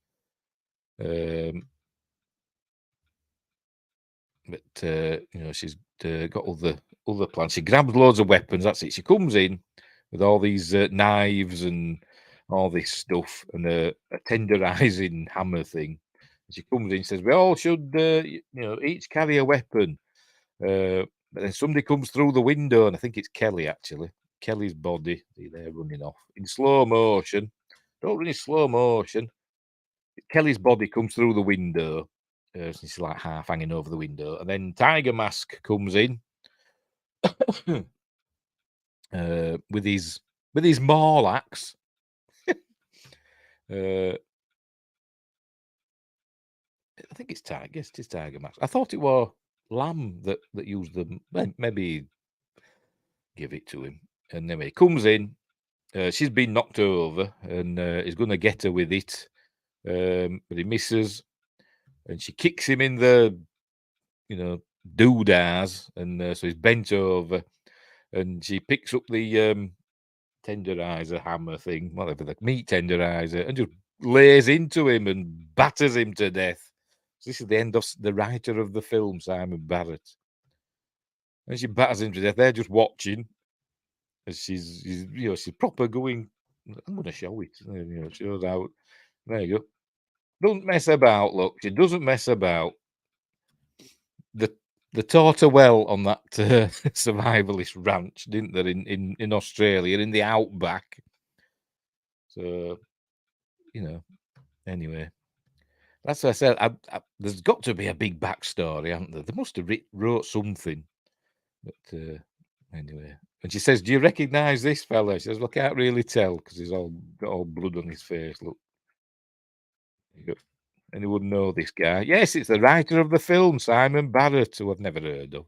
But she's got other plans. She grabs loads of weapons. That's it. She comes in with all these knives and all this stuff and a tenderizing hammer thing. She comes in and says, "We all should, each carry a weapon." But then somebody comes through the window, and I think it's Kelly actually. Kelly's body. See there running off in slow motion. Don't run in slow motion. Kelly's body comes through the window. She's like half hanging over the window, and then Tiger Mask comes in with his maul axe. I think it's Tiger. Yes, it is Tiger Mask. I thought it was Lamb that used them. Maybe give it to him. And anyway, he comes in. She's been knocked over, and he's going to get her with it, but he misses. And she kicks him in the, doodahs, and so he's bent over, and she picks up the tenderizer hammer thing, whatever, the meat tenderizer, and just lays into him and batters him to death. So this is the end of the writer of the film, Simon Barrett. And she batters him to death. They're just watching, and she's proper going. I'm going to show it. It shows out. There you go. Don't mess about, look. She doesn't mess about. They taught her well on that survivalist ranch, didn't they, in Australia, in the outback. So, anyway. That's what I said. There's got to be a big backstory, hasn't there? They must have wrote something. But anyway. And she says, "Do you recognise this fella?" She says, "Well, I can't really tell because he's got all blood on his face. Look. Anyone know this guy?" Yes, it's the writer of the film, Simon Barrett, who I've never heard of.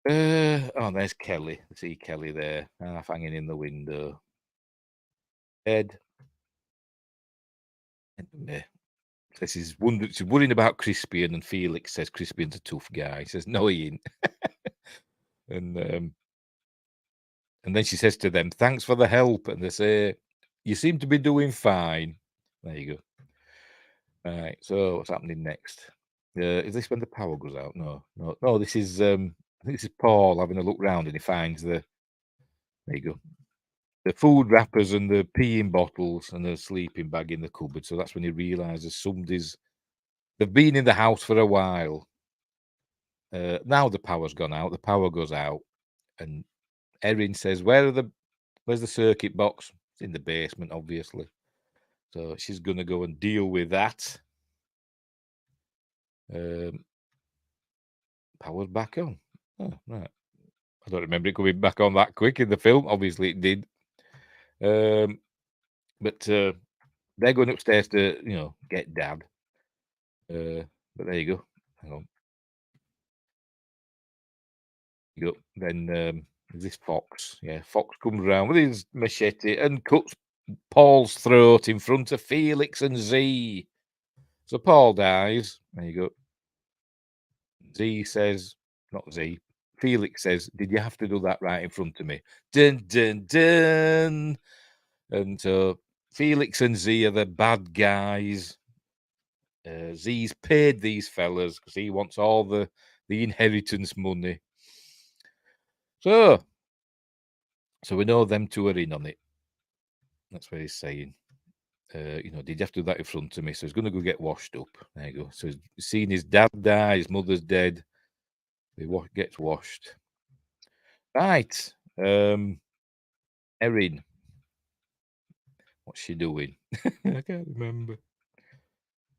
There's Kelly. I see Kelly there, half hanging in the window. Ed. She's worrying about Crispian, and Felix says Crispian's a tough guy. He says, "No, he ain't." And then she says to them, "Thanks for the help." And they say, "You seem to be doing fine." There you go. All right, so what's happening next? Is this when the power goes out? No. This is I think this is Paul having a look round, and he finds there you go, the food wrappers and the peeing bottles and the sleeping bag in the cupboard. So that's when he realizes they've been in the house for a while. Now the power's gone out. The power goes out, and Erin says, "Where's the circuit box?" It's in the basement, obviously. So she's gonna go and deal with that. Power's back on. Oh, right. I don't remember it coming back on that quick in the film. Obviously, it did. But they're going upstairs to, get Dad. But there you go. Hang on. You go. Then this Fox. Yeah, Fox comes around with his machete and cuts Paul's throat in front of Felix and Z. So Paul dies. There you go. Z says, not Z. Felix says, "Did you have to do that right in front of me?" Dun dun dun. And so Felix and Z are the bad guys. Z's paid these fellas because he wants all the inheritance money. So we know them two are in on it. That's what he's saying. Did you have to do that in front of me? So he's going to go get washed up. There you go. So he's seen his dad die, his mother's dead. He gets washed. Right. Erin. What's she doing? I can't remember.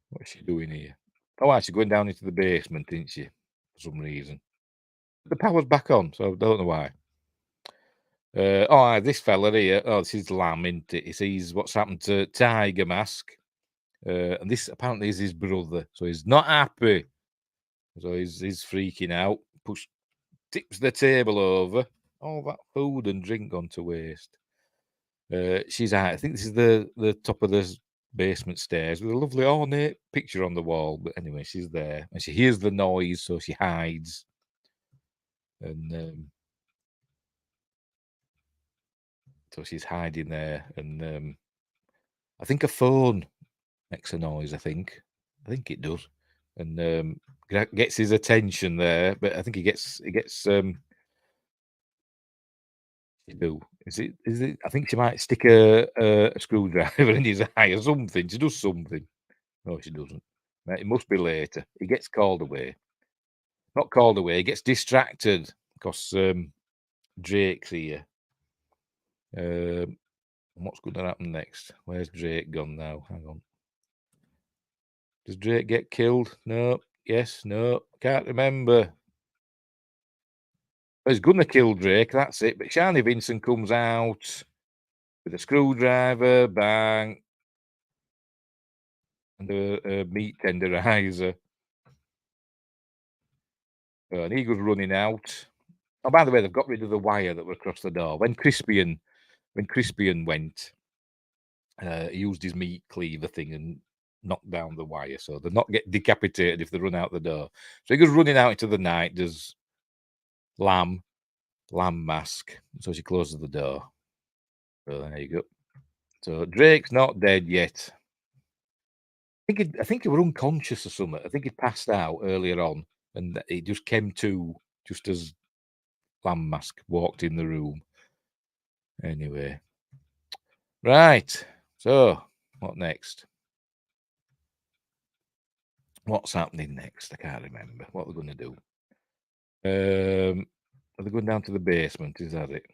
What's she doing here? Oh, she's going down into the basement, isn't she? For some reason. The power's back on, so I don't know why. This fella here. Oh, this is Lamb, isn't it? He sees what's happened to Tiger Mask. And this apparently is his brother. So he's not happy. So he's freaking out. Tips the table over. All that food and drink gone to waste. She's out. I think this is the top of the basement stairs with a lovely ornate picture on the wall. But anyway, she's there. And she hears the noise, so she hides. And so she's hiding there. And I think a phone makes a noise, I think it does. And gets his attention there. But I think he gets Is it? I think she might stick a screwdriver in his eye or something. She does something. No, she doesn't. It must be later. He gets called away. Not called away. He gets distracted because Drake's here. What's going to happen next? Where's Drake gone now? Hang on. Does Drake get killed? No. Yes. No. Can't remember. He's going to kill Drake. That's it. But Sharni Vinson comes out with a screwdriver, bang, and a meat tenderizer. And he goes running out. Oh, by the way, they've got rid of the wire that were across the door. When Crispian went, he used his meat cleaver thing and knocked down the wire, so they're not get decapitated if they run out the door. So he goes running out into the night. There's Lamb Mask. So she closes the door. So there you go. So Drake's not dead yet. I think he was unconscious or something. I think he passed out earlier on, and he just came to just as Lamb Mask walked in the room. Anyway, right. So what next? What's happening next? I can't remember. What we're going to do? Are they going down to the basement? Is that it?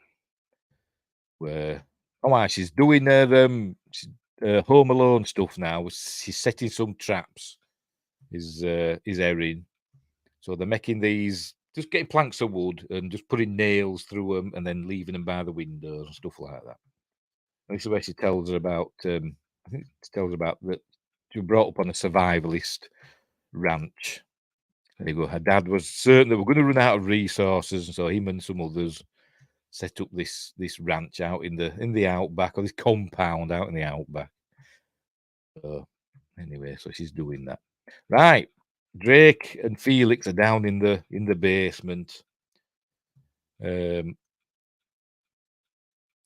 Where? She's doing her Home Alone stuff now. She's setting some traps. Is Erin? So they're making these, just getting planks of wood and just putting nails through them and then leaving them by the windows and stuff like that. And this is where she tells her about. I think she tells her about that she was brought up on a survivalist ranch. There you go. Her dad was certain they were going to run out of resources, and so him and some others set up this ranch out in the outback, or this compound out in the outback. So anyway, so she's doing that. Right. Drake and Felix are down in the basement. And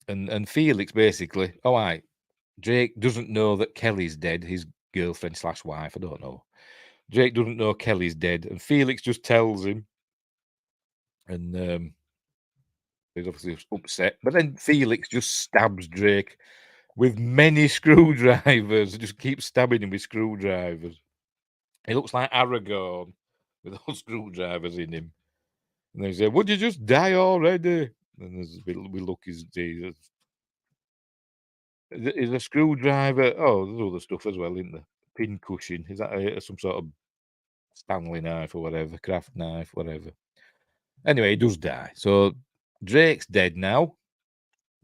and Felix basically, Drake doesn't know that Kelly's dead, his girlfriend / wife, I don't know. Drake doesn't know Kelly's dead, and Felix just tells him. And he's obviously upset. But then Felix just stabs Drake with many screwdrivers. Just keeps stabbing him with screwdrivers. He looks like Aragorn with all screwdrivers in him. And they say, "Would you just die already?" And we look, is a screwdriver. Oh, there's other stuff as well, isn't there? Pin cushion. Is that some sort of Stanley knife or whatever, craft knife, whatever? Anyway, he does die. So Drake's dead now.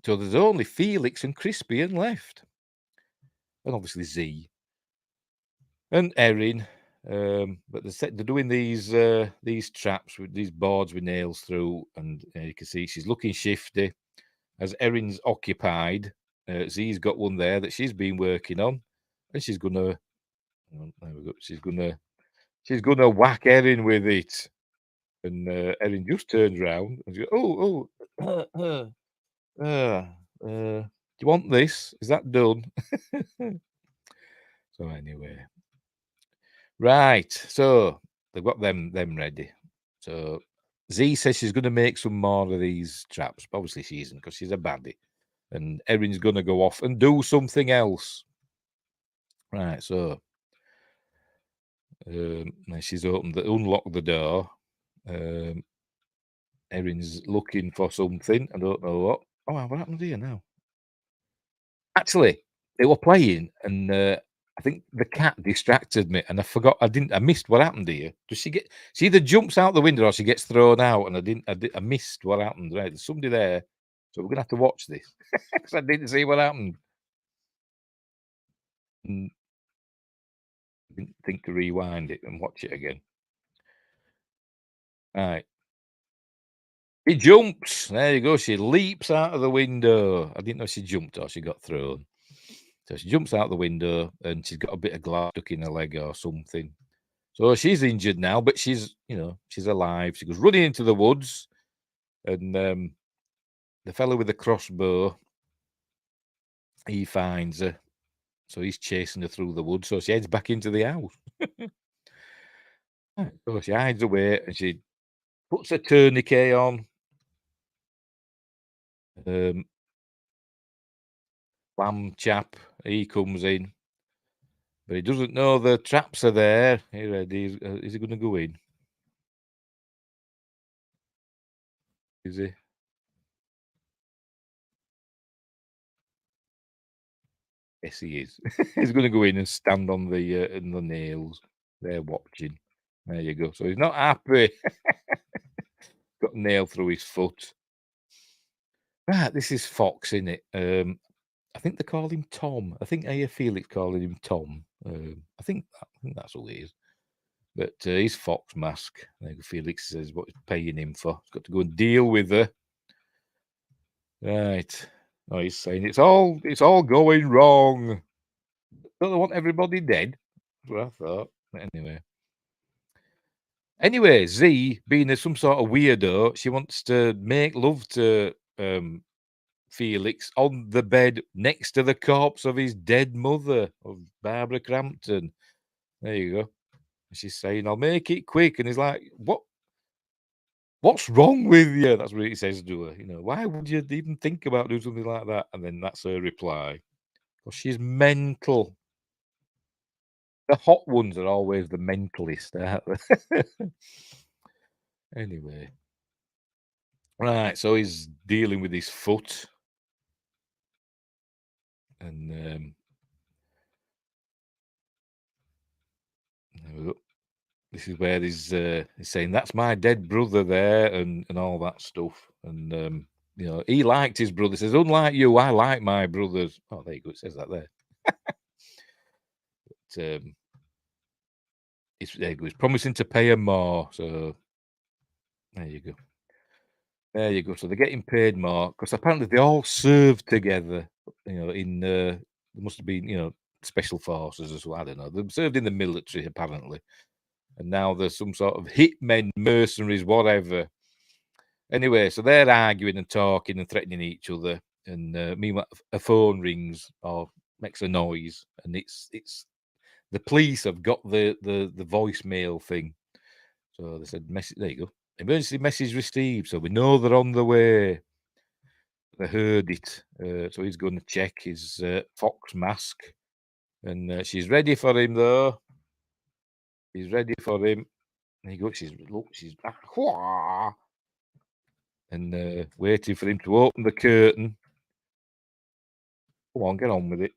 So there's only Felix and Crispian left. And obviously Z. And Erin. But they're doing these traps with these boards with nails through. And you can see she's looking shifty. As Erin's occupied, Z's got one there that she's been working on. And she's gonna... there we go. She's gonna whack Erin with it. And Erin just turns around and she goes, do you want this? Is that done? So anyway, right. So they've got them ready. So Z says she's going to make some more of these traps. But obviously she isn't, because she's a baddie. And Erin's going to go off and do something else. Right. So she's unlocked the door. Erin's looking for something. I don't know what. Oh, what happened here now? Actually, they were playing, and I think the cat distracted me, and I missed what happened here. Does she either jumps out the window or she gets thrown out, and I missed what happened. Right, there's somebody there, so we're gonna have to watch this because I didn't see what happened. And didn't think to rewind it and watch it again. Right. She jumps. There you go. She leaps out of the window. I didn't know she jumped or she got thrown. So she jumps out the window and she's got a bit of glass stuck in her leg or something. So she's injured now, but she's alive. She goes running into the woods, and the fellow with the crossbow, he finds her. So he's chasing her through the woods. So she heads back into the house. So she hides away and she puts a tourniquet on. Lamb chap, he comes in, but he doesn't know the traps are there. He ready? Is he going to go in? Is he? Yes, he is. He's going to go in and stand on the nails. They're watching. There you go. So he's not happy. Got a nail through his foot. Right, this is Fox, isn't it? I think they call him Tom. I think I hear Felix calling him Tom. I think that's who he is. But he's Fox Mask. Felix says what he's paying him for. He's got to go and deal with her. Right. Oh, he's saying it's all going wrong. Don't they want everybody dead? That's what I thought. But anyway, Z, being some sort of weirdo, she wants to make love to Felix on the bed next to the corpse of his dead mother, of Barbara Crampton. There you go. She's saying, "I'll make it quick," and he's like, What's wrong with you? That's what he says to her. Why would you even think about doing something like that? And then that's her reply. Well, she's mental. The hot ones are always the mentalist, aren't they? Anyway. Right, so he's dealing with his foot. And there we go. This is where he's saying, "That's my dead brother there," and all that stuff. And he liked his brother. He says, "Unlike you, I like my brothers." Oh, there you go. It says that there. But, he's promising to pay him more. So there you go. There you go. So they're getting paid more because apparently they all served together. There must have been special forces as well. I don't know. They served in the military apparently. And now there's some sort of hitmen, mercenaries, whatever. Anyway, so they're arguing and talking and threatening each other. And meanwhile, a phone rings or makes a noise, and it's the police have got the voicemail thing. So they said, "Message, there you go. Emergency message received." So we know they're on the way. They heard it. So he's going to check his fox mask. And she's ready for him, though. She's ready for him. There you go. She's and waiting for him to open the curtain. Come on, get on with it.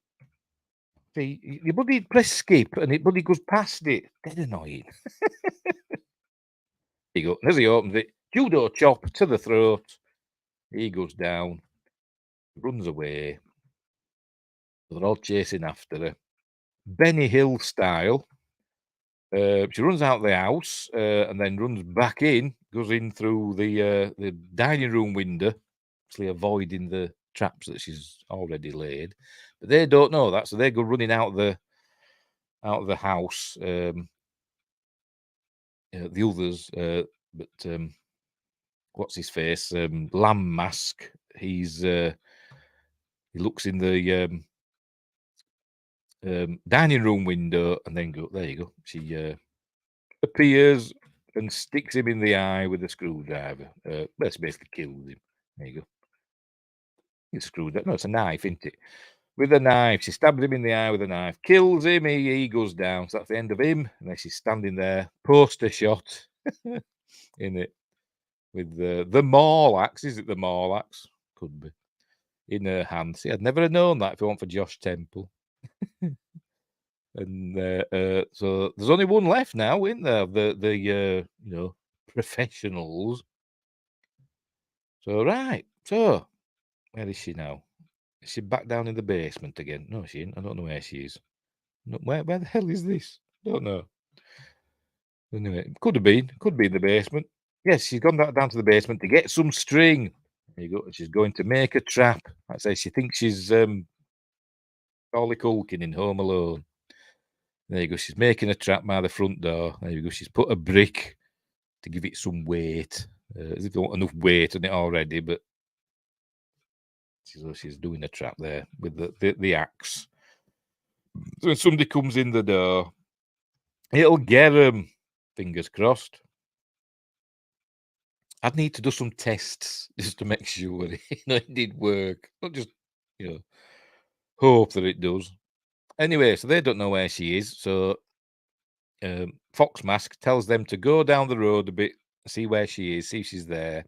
See, you bloody press skip and it bloody goes past it. Dead annoying. There you go. And as he opens it, judo chop to the throat. He goes down, runs away. They're all chasing after her. Benny Hill style. She runs out of the house and then runs back in, goes in through the dining room window, actually avoiding the traps that she's already laid. But they don't know that, so they go running out of the house. The others, but what's his face? Lamb Mask. He looks in the dining room window and then there you go. She appears and sticks him in the eye with a screwdriver. That's basically kills him. There you go. It's screwdriver. No, it's a knife, isn't it? With a knife. She stabs him in the eye with a knife. Kills him. He goes down. So that's the end of him. And then she's standing there, poster shot in it with the maul axe. Is it the maul axe? Could be. In her hand. See, I'd never have known that if it weren't for Josh Temple. And so there's only one left now, isn't there? The professionals. So right. So where is she now? Is she back down in the basement again? No, she ain't. I don't know where she is. No, where the hell is this? Don't know. Anyway, could be in the basement. Yes, she's gone down to the basement to get some string. There you go. She's going to make a trap. I say she thinks she's Macaulay Culkin in Home Alone. There you go. She's making a trap by the front door. There you go. She's put a brick to give it some weight. As if they want enough weight on it already, but she's doing a trap there with the axe. So when somebody comes in the door, it'll get them. Fingers crossed. I'd need to do some tests just to make sure it did work. Not just hope that it does. Anyway, so they don't know where she is. So Fox Mask tells them to go down the road a bit, see where she is, see if she's there.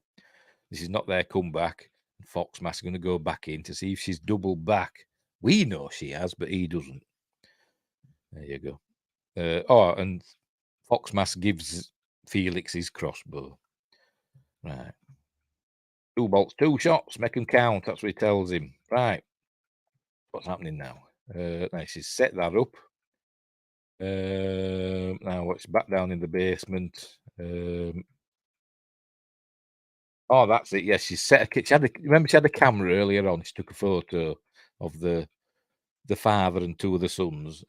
This is not there, come back. Fox Mask is going to go back in to see if she's doubled back. We know she has, but he doesn't. There you go. And Fox Mask gives Felix his crossbow. Right. 2 bolts, 2 shots, make them count. That's what he tells him. Right. What's happening now? She's set that up. Now it's back down in the basement. That's it. Yes, she set remember she had a camera earlier on. She took a photo of the father and 2 of the sons.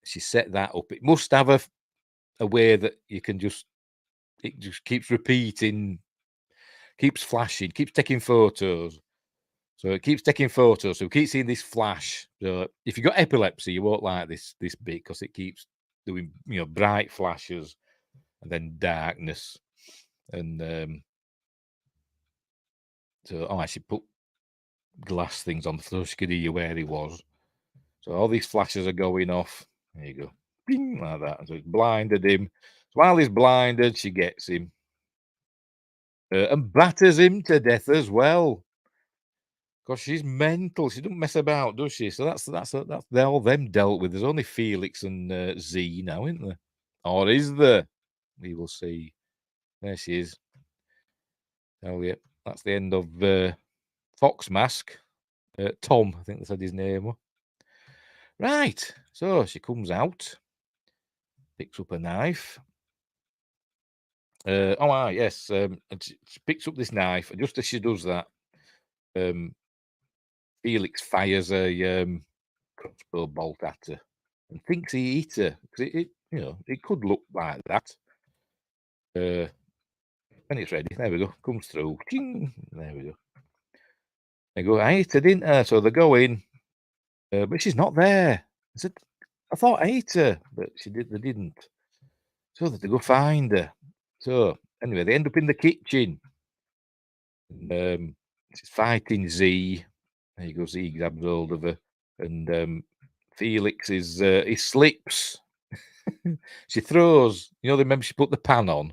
She set that up. It must have a way that you can it just keeps repeating, keeps flashing, keeps taking photos. So it keeps taking photos. So we keep seeing this flash. So if you've got epilepsy, you won't like this bit because it keeps doing bright flashes and then darkness. And I should put glass things on so she could hear where he was. So all these flashes are going off. There you go. Bing, like that. So it's blinded him. So while he's blinded, she gets him. And batters him to death as well. Because she's mental. She doesn't mess about, does she? So that's they're all them dealt with. There's only Felix and Z now, isn't there? Or is there? We will see. There she is. Tell you, that's the end of Fox Mask. Tom, I think they said his name. Right. So she comes out, picks up a knife. Yes. And she picks up this knife, and just as she does that, Felix fires a crossbow bolt at her and thinks he hit her because it could look like that. When it's ready, there we go. Comes through. Ching, there we go. They go, I hit her, didn't I? So they go in, but she's not there. I said, I thought I ate her, but they didn't. So they had to go find her. So anyway, they end up in the kitchen. And, she's fighting Z. There you go, Z grabs hold of her. And Felix he slips. She throws, remember she put the pan on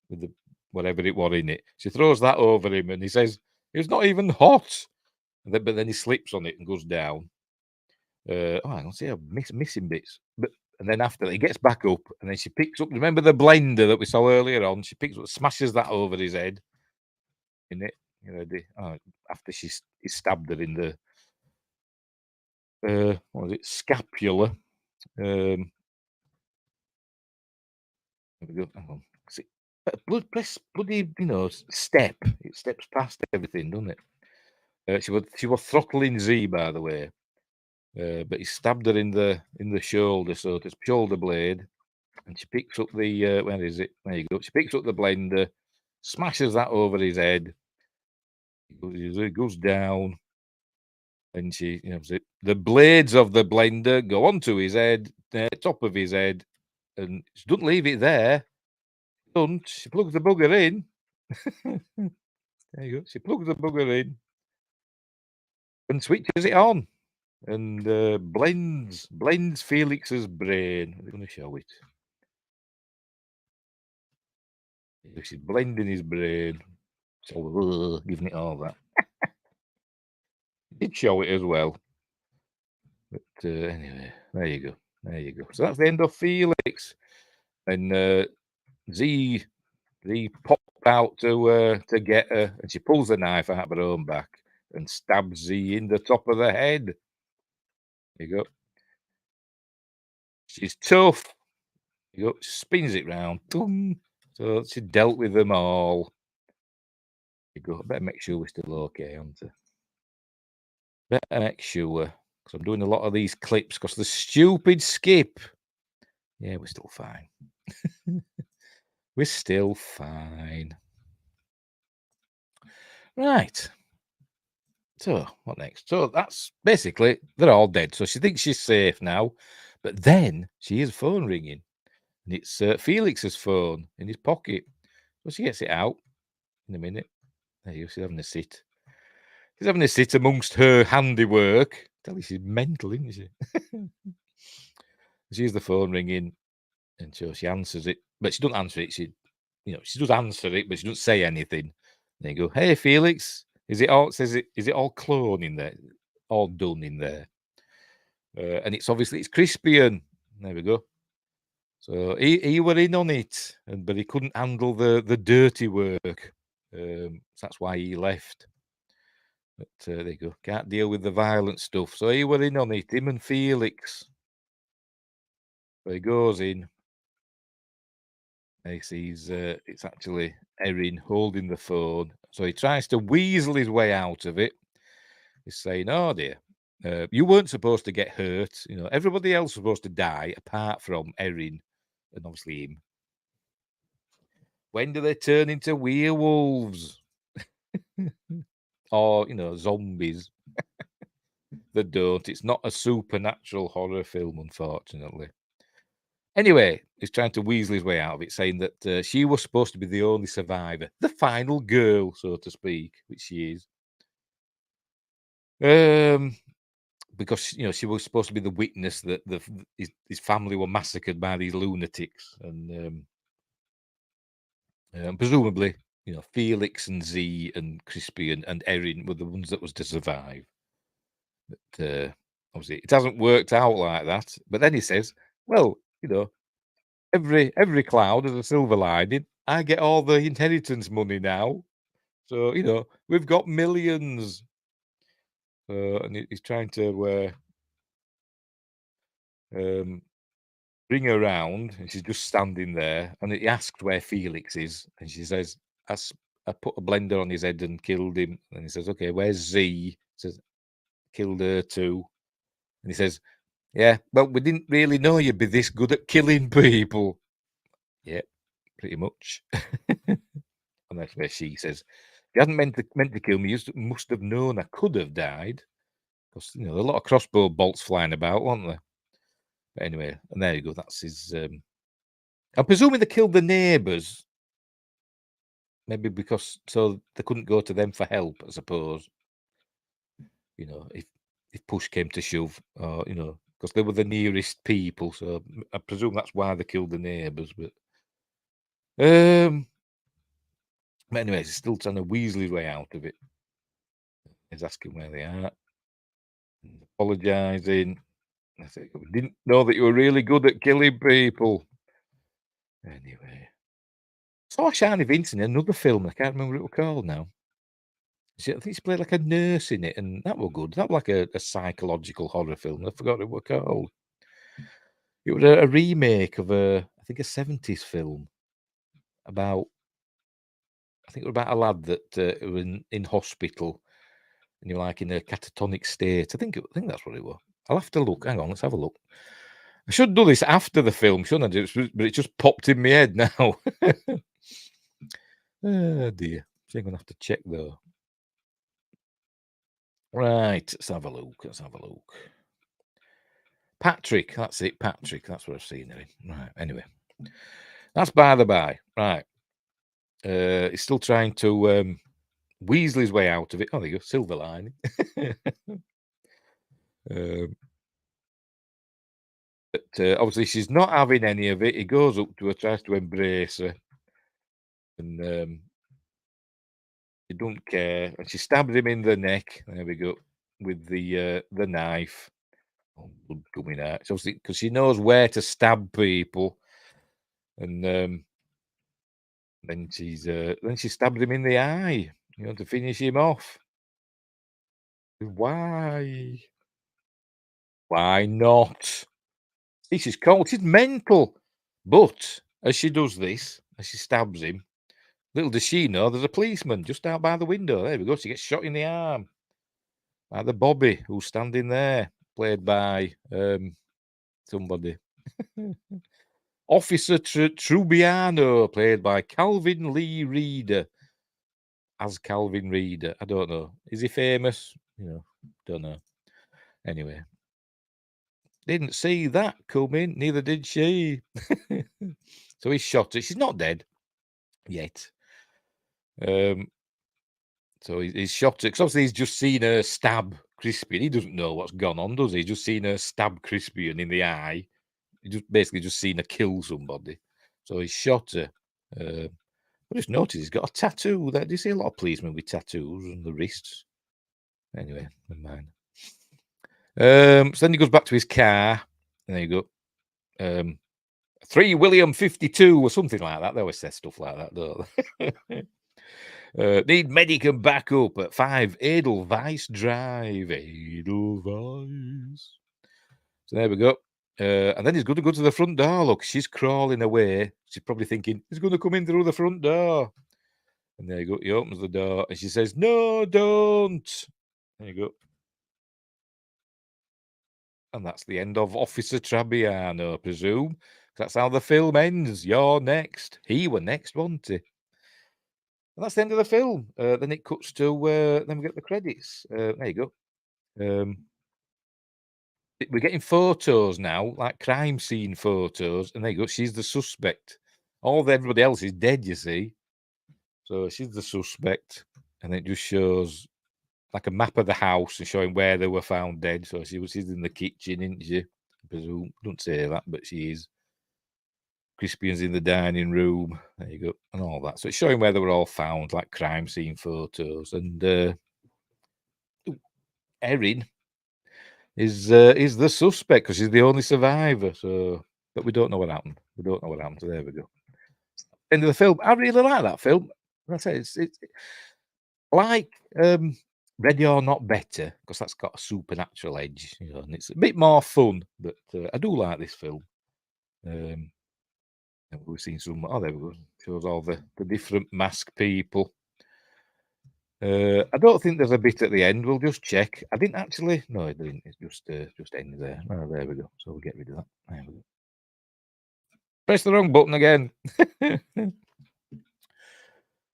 with the whatever it was in it. She throws that over him and he says, it's not even hot. But then he slips on it and goes down. I don't see I'm missing bits. And then after that, he gets back up and then she picks up, remember the blender that we saw earlier on? She picks up, smashes that over his head. In it, after he stabbed her in the what was it, scapula. There we go. Hang on. See, bloody, step. It steps past everything, doesn't it? She was throttling Z, by the way, but he stabbed her in the shoulder, so it's shoulder blade, and she picks up the where is it? There you go. She picks up the blender, smashes that over his head. He goes down. And she, the blades of the blender go onto his head, top of his head, and she doesn't leave it there. She plugs the bugger in. There you go. She plugs the bugger in and switches it on, and blends Felix's brain. I'm going to show it. She's blending his brain, so giving it all that. Did show it as well. But anyway, there you go. There you go. So that's the end of Felix. And Z popped out to get her, and she pulls the knife out of her own back and stabs Z in the top of the head. There you go. She's tough. There you go. She spins it round. Boom. So she dealt with them all. There you go. I better make sure we're still okay, aren't I? Better make sure, because I'm doing a lot of these clips because the stupid skip. Yeah, we're still fine. We're still fine. Right. So, what next? So, that's basically, they're all dead. So, she thinks she's safe now. But then she hears a phone ringing. And it's Felix's phone in his pocket. So, she gets it out in a minute. There you go. She's having a sit. She's having a sit amongst her handiwork. Tell you she's mental, isn't she? She hears the phone ringing. And so she answers it. But she doesn't answer it. She does answer it, but she doesn't say anything. There you go. Hey, Felix. Is it all clone in there? All done in there? And it's Crispian. There we go. So he were in on it, but he couldn't handle the dirty work. So that's why he left. But there you go. Can't deal with the violent stuff. So he were in on it. Him and Felix. So he goes in. He sees it's actually Erin holding the phone. So he tries to weasel his way out of it. He's saying, oh dear, you weren't supposed to get hurt. Everybody else was supposed to die apart from Erin and obviously him. When do they turn into werewolves? Or, zombies? They don't. It's not a supernatural horror film, unfortunately. Anyway, he's trying to weasel his way out of it, saying that she was supposed to be the only survivor, the final girl, so to speak, which she is. Because she was supposed to be the witness that his family were massacred by these lunatics, and presumably, Felix and Z and Crispy and Erin were the ones that was to survive. But obviously, it hasn't worked out like that. But then he says, "Well, every cloud has a silver lining. I get all the inheritance money now, so we've got millions." And he's trying to bring her around, and she's just standing there. And he asks where Felix is, and she says, I put a blender on his head and killed him. And he says, okay, where's Z? He says, killed her too. And he says, yeah, well, we didn't really know you'd be this good at killing people. Yeah, pretty much. And that's where she says, he hadn't meant to kill me. You must have known I could have died. Because, there are a lot of crossbow bolts flying about, weren't there? But anyway, and there you go. That's his. I'm presuming they killed the neighbours. Maybe because so they couldn't go to them for help, I suppose. You know, if push came to shove, or you know, because they were the nearest people. So I presume that's why they killed the neighbours. But anyways, he's still trying to weasel his way out of it. He's asking where they are, apologising. I think we didn't know that you were really good at killing people. Anyway, saw Sharni Vinson in another film. I can't remember what it was called now. I think she played like a nurse in it, and that was good. That was like a psychological horror film. I forgot what it was called. It was a remake of I think a 70s film about, I think it was about a lad that was in hospital, and you're like in a catatonic state. I think that's what it was. I'll have to look. Hang on, let's have a look. I should do this after the film, shouldn't I? But it just popped in my head now. Oh dear. So I'm gonna have to check though. Right, let's have a look. Patrick, that's it. Patrick, that's what I've seen him in. Right, anyway, that's by the by. Right, he's still trying to weasel his way out of it. Oh, there you go, silver lining. But obviously, she's not having any of it. He goes up to her, tries to embrace her, and he don't care. And she stabs him in the neck. There we go, with the knife. Oh, blood coming out. It's obviously because she knows where to stab people, and then she stabs him in the eye, you know, to finish him off. Why? Why not? See, she's cold. She's mental. But as she does this, as she stabs him, little does she know there's a policeman just out by the window. There we go. She gets shot in the arm by the Bobby who's standing there, played by somebody. Officer Trubiano, played by Calvin Lee Reader. As Calvin Reader. I don't know. Is he famous? You know, don't know. Anyway. Didn't see that coming, neither did she. So he shot her. She's not dead yet. So he's shot her. Because obviously he's just seen her stab Crispian. He doesn't know what's gone on, does he? He's just seen her stab Crispian in the eye. He basically seen her kill somebody. So he shot her. I just noticed he's got a tattoo. Do you see a lot of policemen with tattoos on the wrists? Anyway, never mind. So then he goes back to his car. There you go. 3 William 52 or something like that. They always say stuff like that, don't they? Need medic and backup at 5 Edelweiss Drive. Edelweiss. So there we go. And then he's going to go to the front door. Look, she's crawling away. She's probably thinking, he's going to come in through the front door. And there you go. He opens the door and she says, no, don't. There you go. And that's the end of Officer Trabiano, I presume. That's how the film ends. You're next. He were next, wasn't he? And that's the end of the film. Then it cuts to, then we get the credits. There you go. We're getting photos now, like crime scene photos. And there you go. She's the suspect. Everybody else is dead, you see. So she's the suspect. And it just shows like a map of the house and showing where they were found dead. So she's in the kitchen, isn't she? I presume. Don't say that, but she is. Crispian's in the dining room. There you go. And all that. So it's showing where they were all found, like crime scene photos. And Erin is the suspect because she's the only survivor. So, but we don't know what happened. So there we go. End of the film. I really like that film. I say it's like Ready or Not Better, because that's got a supernatural edge, you know, and it's a bit more fun. But I do like this film. We've seen some. Oh, there we go. Shows all the different masked people. I don't think there's a bit at the end. We'll just check. I didn't actually. No, it didn't. It just ends there. Oh, there we go. So we'll get rid of that. There we go. Press the wrong button again.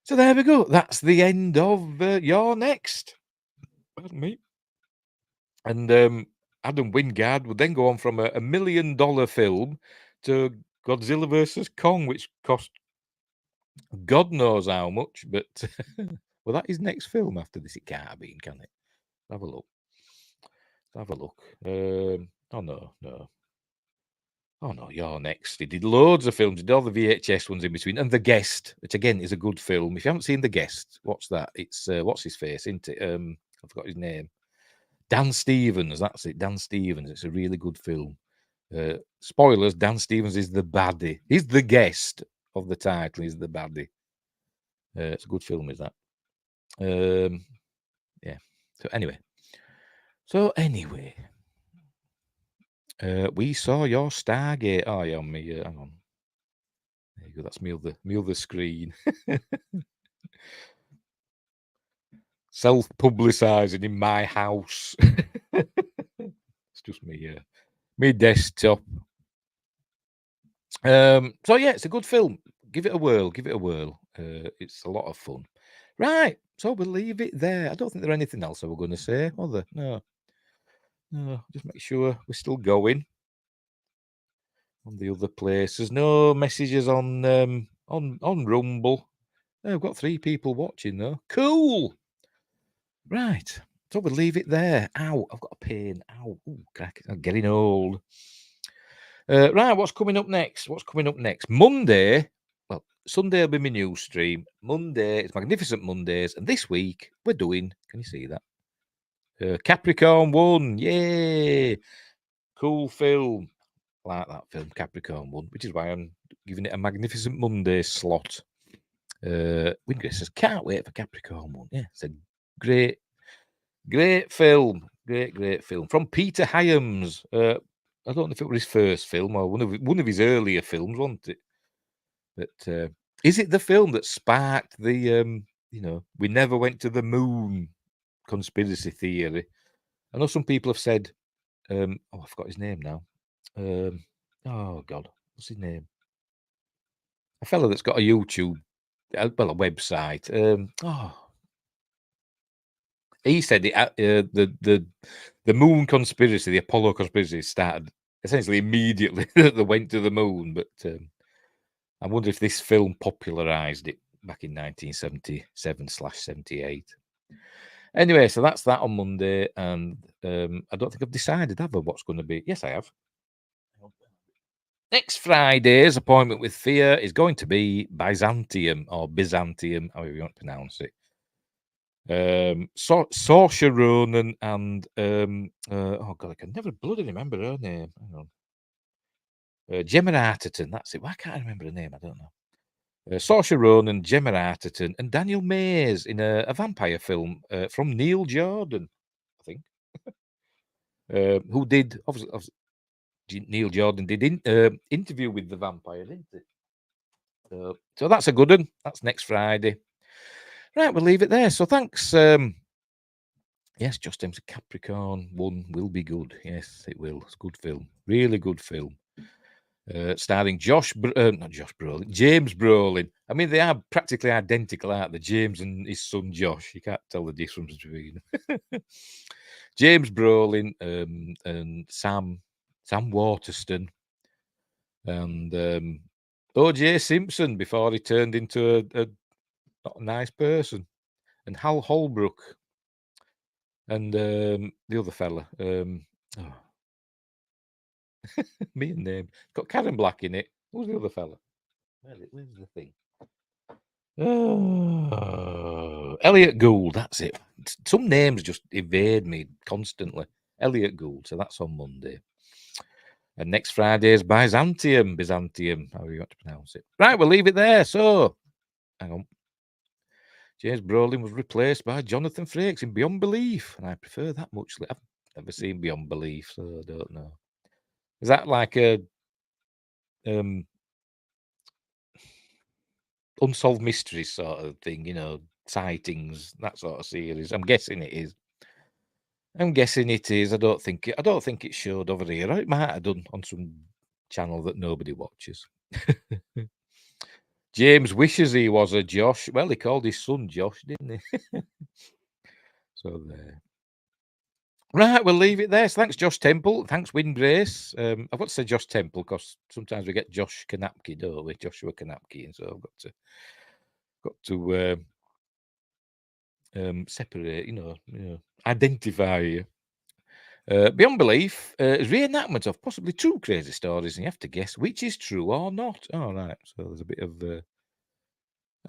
So there we go. That's the end of You're Next. Pardon me. And Adam Wingard would then go on from a $1 million film to Godzilla versus Kong, which cost God knows how much. But well, that is next film after this. It can't have been, can it? Have a look. Have a look. Oh no. Oh no, you're next. He did loads of films. He did all the VHS ones in between, and The Guest, which again is a good film. If you haven't seen The Guest, watch that. It's what's his face, isn't it? I forgot his name. Dan Stevens. That's it. Dan Stevens. It's a really good film. Spoilers: Dan Stevens is the baddie. He's the guest of the title. He's the baddie. It's a good film, is that? Yeah. So anyway. We saw your Stargate. Oh, yeah, on me. Hang on. There you go. That's me other screen. Self-publicising in my house. It's just me. Me desktop. So yeah, it's a good film. Give it a whirl. It's a lot of fun. Right. So we'll leave it there. I don't think there's anything else I was going to say. Are there? No. Just make sure we're still going on the other places. No messages on Rumble. I've got 3 people watching though. Cool. Right. So we'll leave it there. Ow, I've got a pain. Ow. Ooh, crack. I'm getting old. Right, what's coming up next? Monday. Well, Sunday will be my news stream. Monday, it's Magnificent Mondays. And this week, we're doing, can you see that? Capricorn 1. Yay. Cool film. I like that film, Capricorn 1, which is why I'm giving it a Magnificent Monday slot. Wingard says, can't wait for Capricorn 1. Yeah, it's a great film. Great film. From Peter Hyams. I don't know if it was his first film or one of his earlier films, wasn't it? But is it the film that sparked the, we never went to the moon conspiracy theory? I know some people have said, I forgot his name now. Oh, God, what's his name? A fellow that's got a YouTube, a website. He said the moon conspiracy, the Apollo conspiracy, started essentially immediately that they went to the moon. But I wonder if this film popularised it back in 1977/78. Anyway, so that's that on Monday, and I don't think I've decided, have I, what's going to be? Yes, I have. Next Friday's Appointment with Fear is going to be Byzantium, or Byzantium, however you want to pronounce it. Saoirse Ronan and oh God, I can never bloody remember her name. Hang on. Gemma Arterton, that's it. Why can't I remember her name? I don't know. Saoirse Ronan, Gemma Arterton, and Daniel Mays in a vampire film from Neil Jordan, I think. Who did obviously Neil Jordan did Interview with the Vampire, didn't it? So that's a good one. That's next Friday. Right, we'll leave it there. So thanks. Yes, just James Capricorn 1 will be good. Yes, it will. It's a good film. Really good film. Starring James Brolin. I mean, they are practically identical, aren't they? James and his son Josh. You can't tell the difference between them. James Brolin and Sam Waterston and O.J. Simpson before he turned into a not a nice person, and Hal Holbrook and the other fella. Me and name. Got Karen Black in it. Who's the other fella? Where's the thing? Oh, Elliot Gould. That's it. Some names just evade me constantly. Elliot Gould. So that's on Monday. And next Friday is Byzantium. However you want to pronounce it. Right, we'll leave it there. So, hang on. James Brolin was replaced by Jonathan Frakes in Beyond Belief, and I prefer that much. I've never seen Beyond Belief, so I don't know. Is that like a unsolved mysteries sort of thing, sightings, that sort of series? I'm guessing it is. I don't think it showed over here. It might have done on some channel that nobody watches. James wishes he was a Josh. Well, he called his son Josh, didn't he? So there. Right, we'll leave it there. So thanks, Josh Temple. Thanks, Windbrace. I've got to say Josh Temple because sometimes we get Josh Kanapke, don't we? Joshua Kanapke, and so I've got to separate, identify you. Beyond Belief is reenactment of possibly true crazy stories, and you have to guess which is true or not. All right, so there's a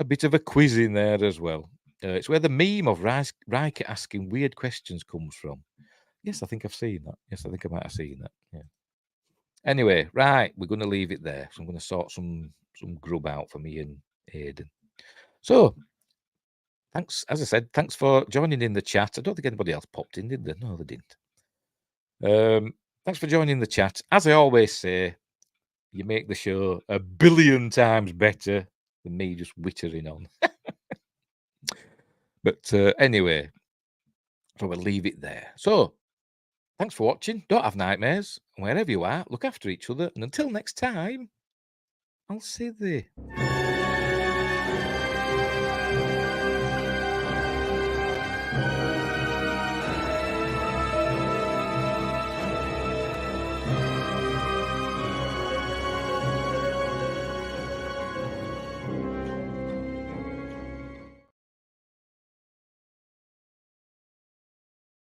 bit of a quiz in there as well. It's where the meme of Riker asking weird questions comes from. Yes, I think I've seen that. Yes, I think I might have seen that. Yeah. Anyway, right, we're going to leave it there. So I'm going to sort some grub out for me and Aidan. So, thanks, as I said, thanks for joining in the chat. I don't think anybody else popped in, did they? No, they didn't. Thanks for joining the chat. As I always say, you make the show a billion times better than me just wittering on. But anyway, so we'll leave it there. So, thanks for watching. Don't have nightmares. And wherever you are, look after each other. And until next time, I'll see thee.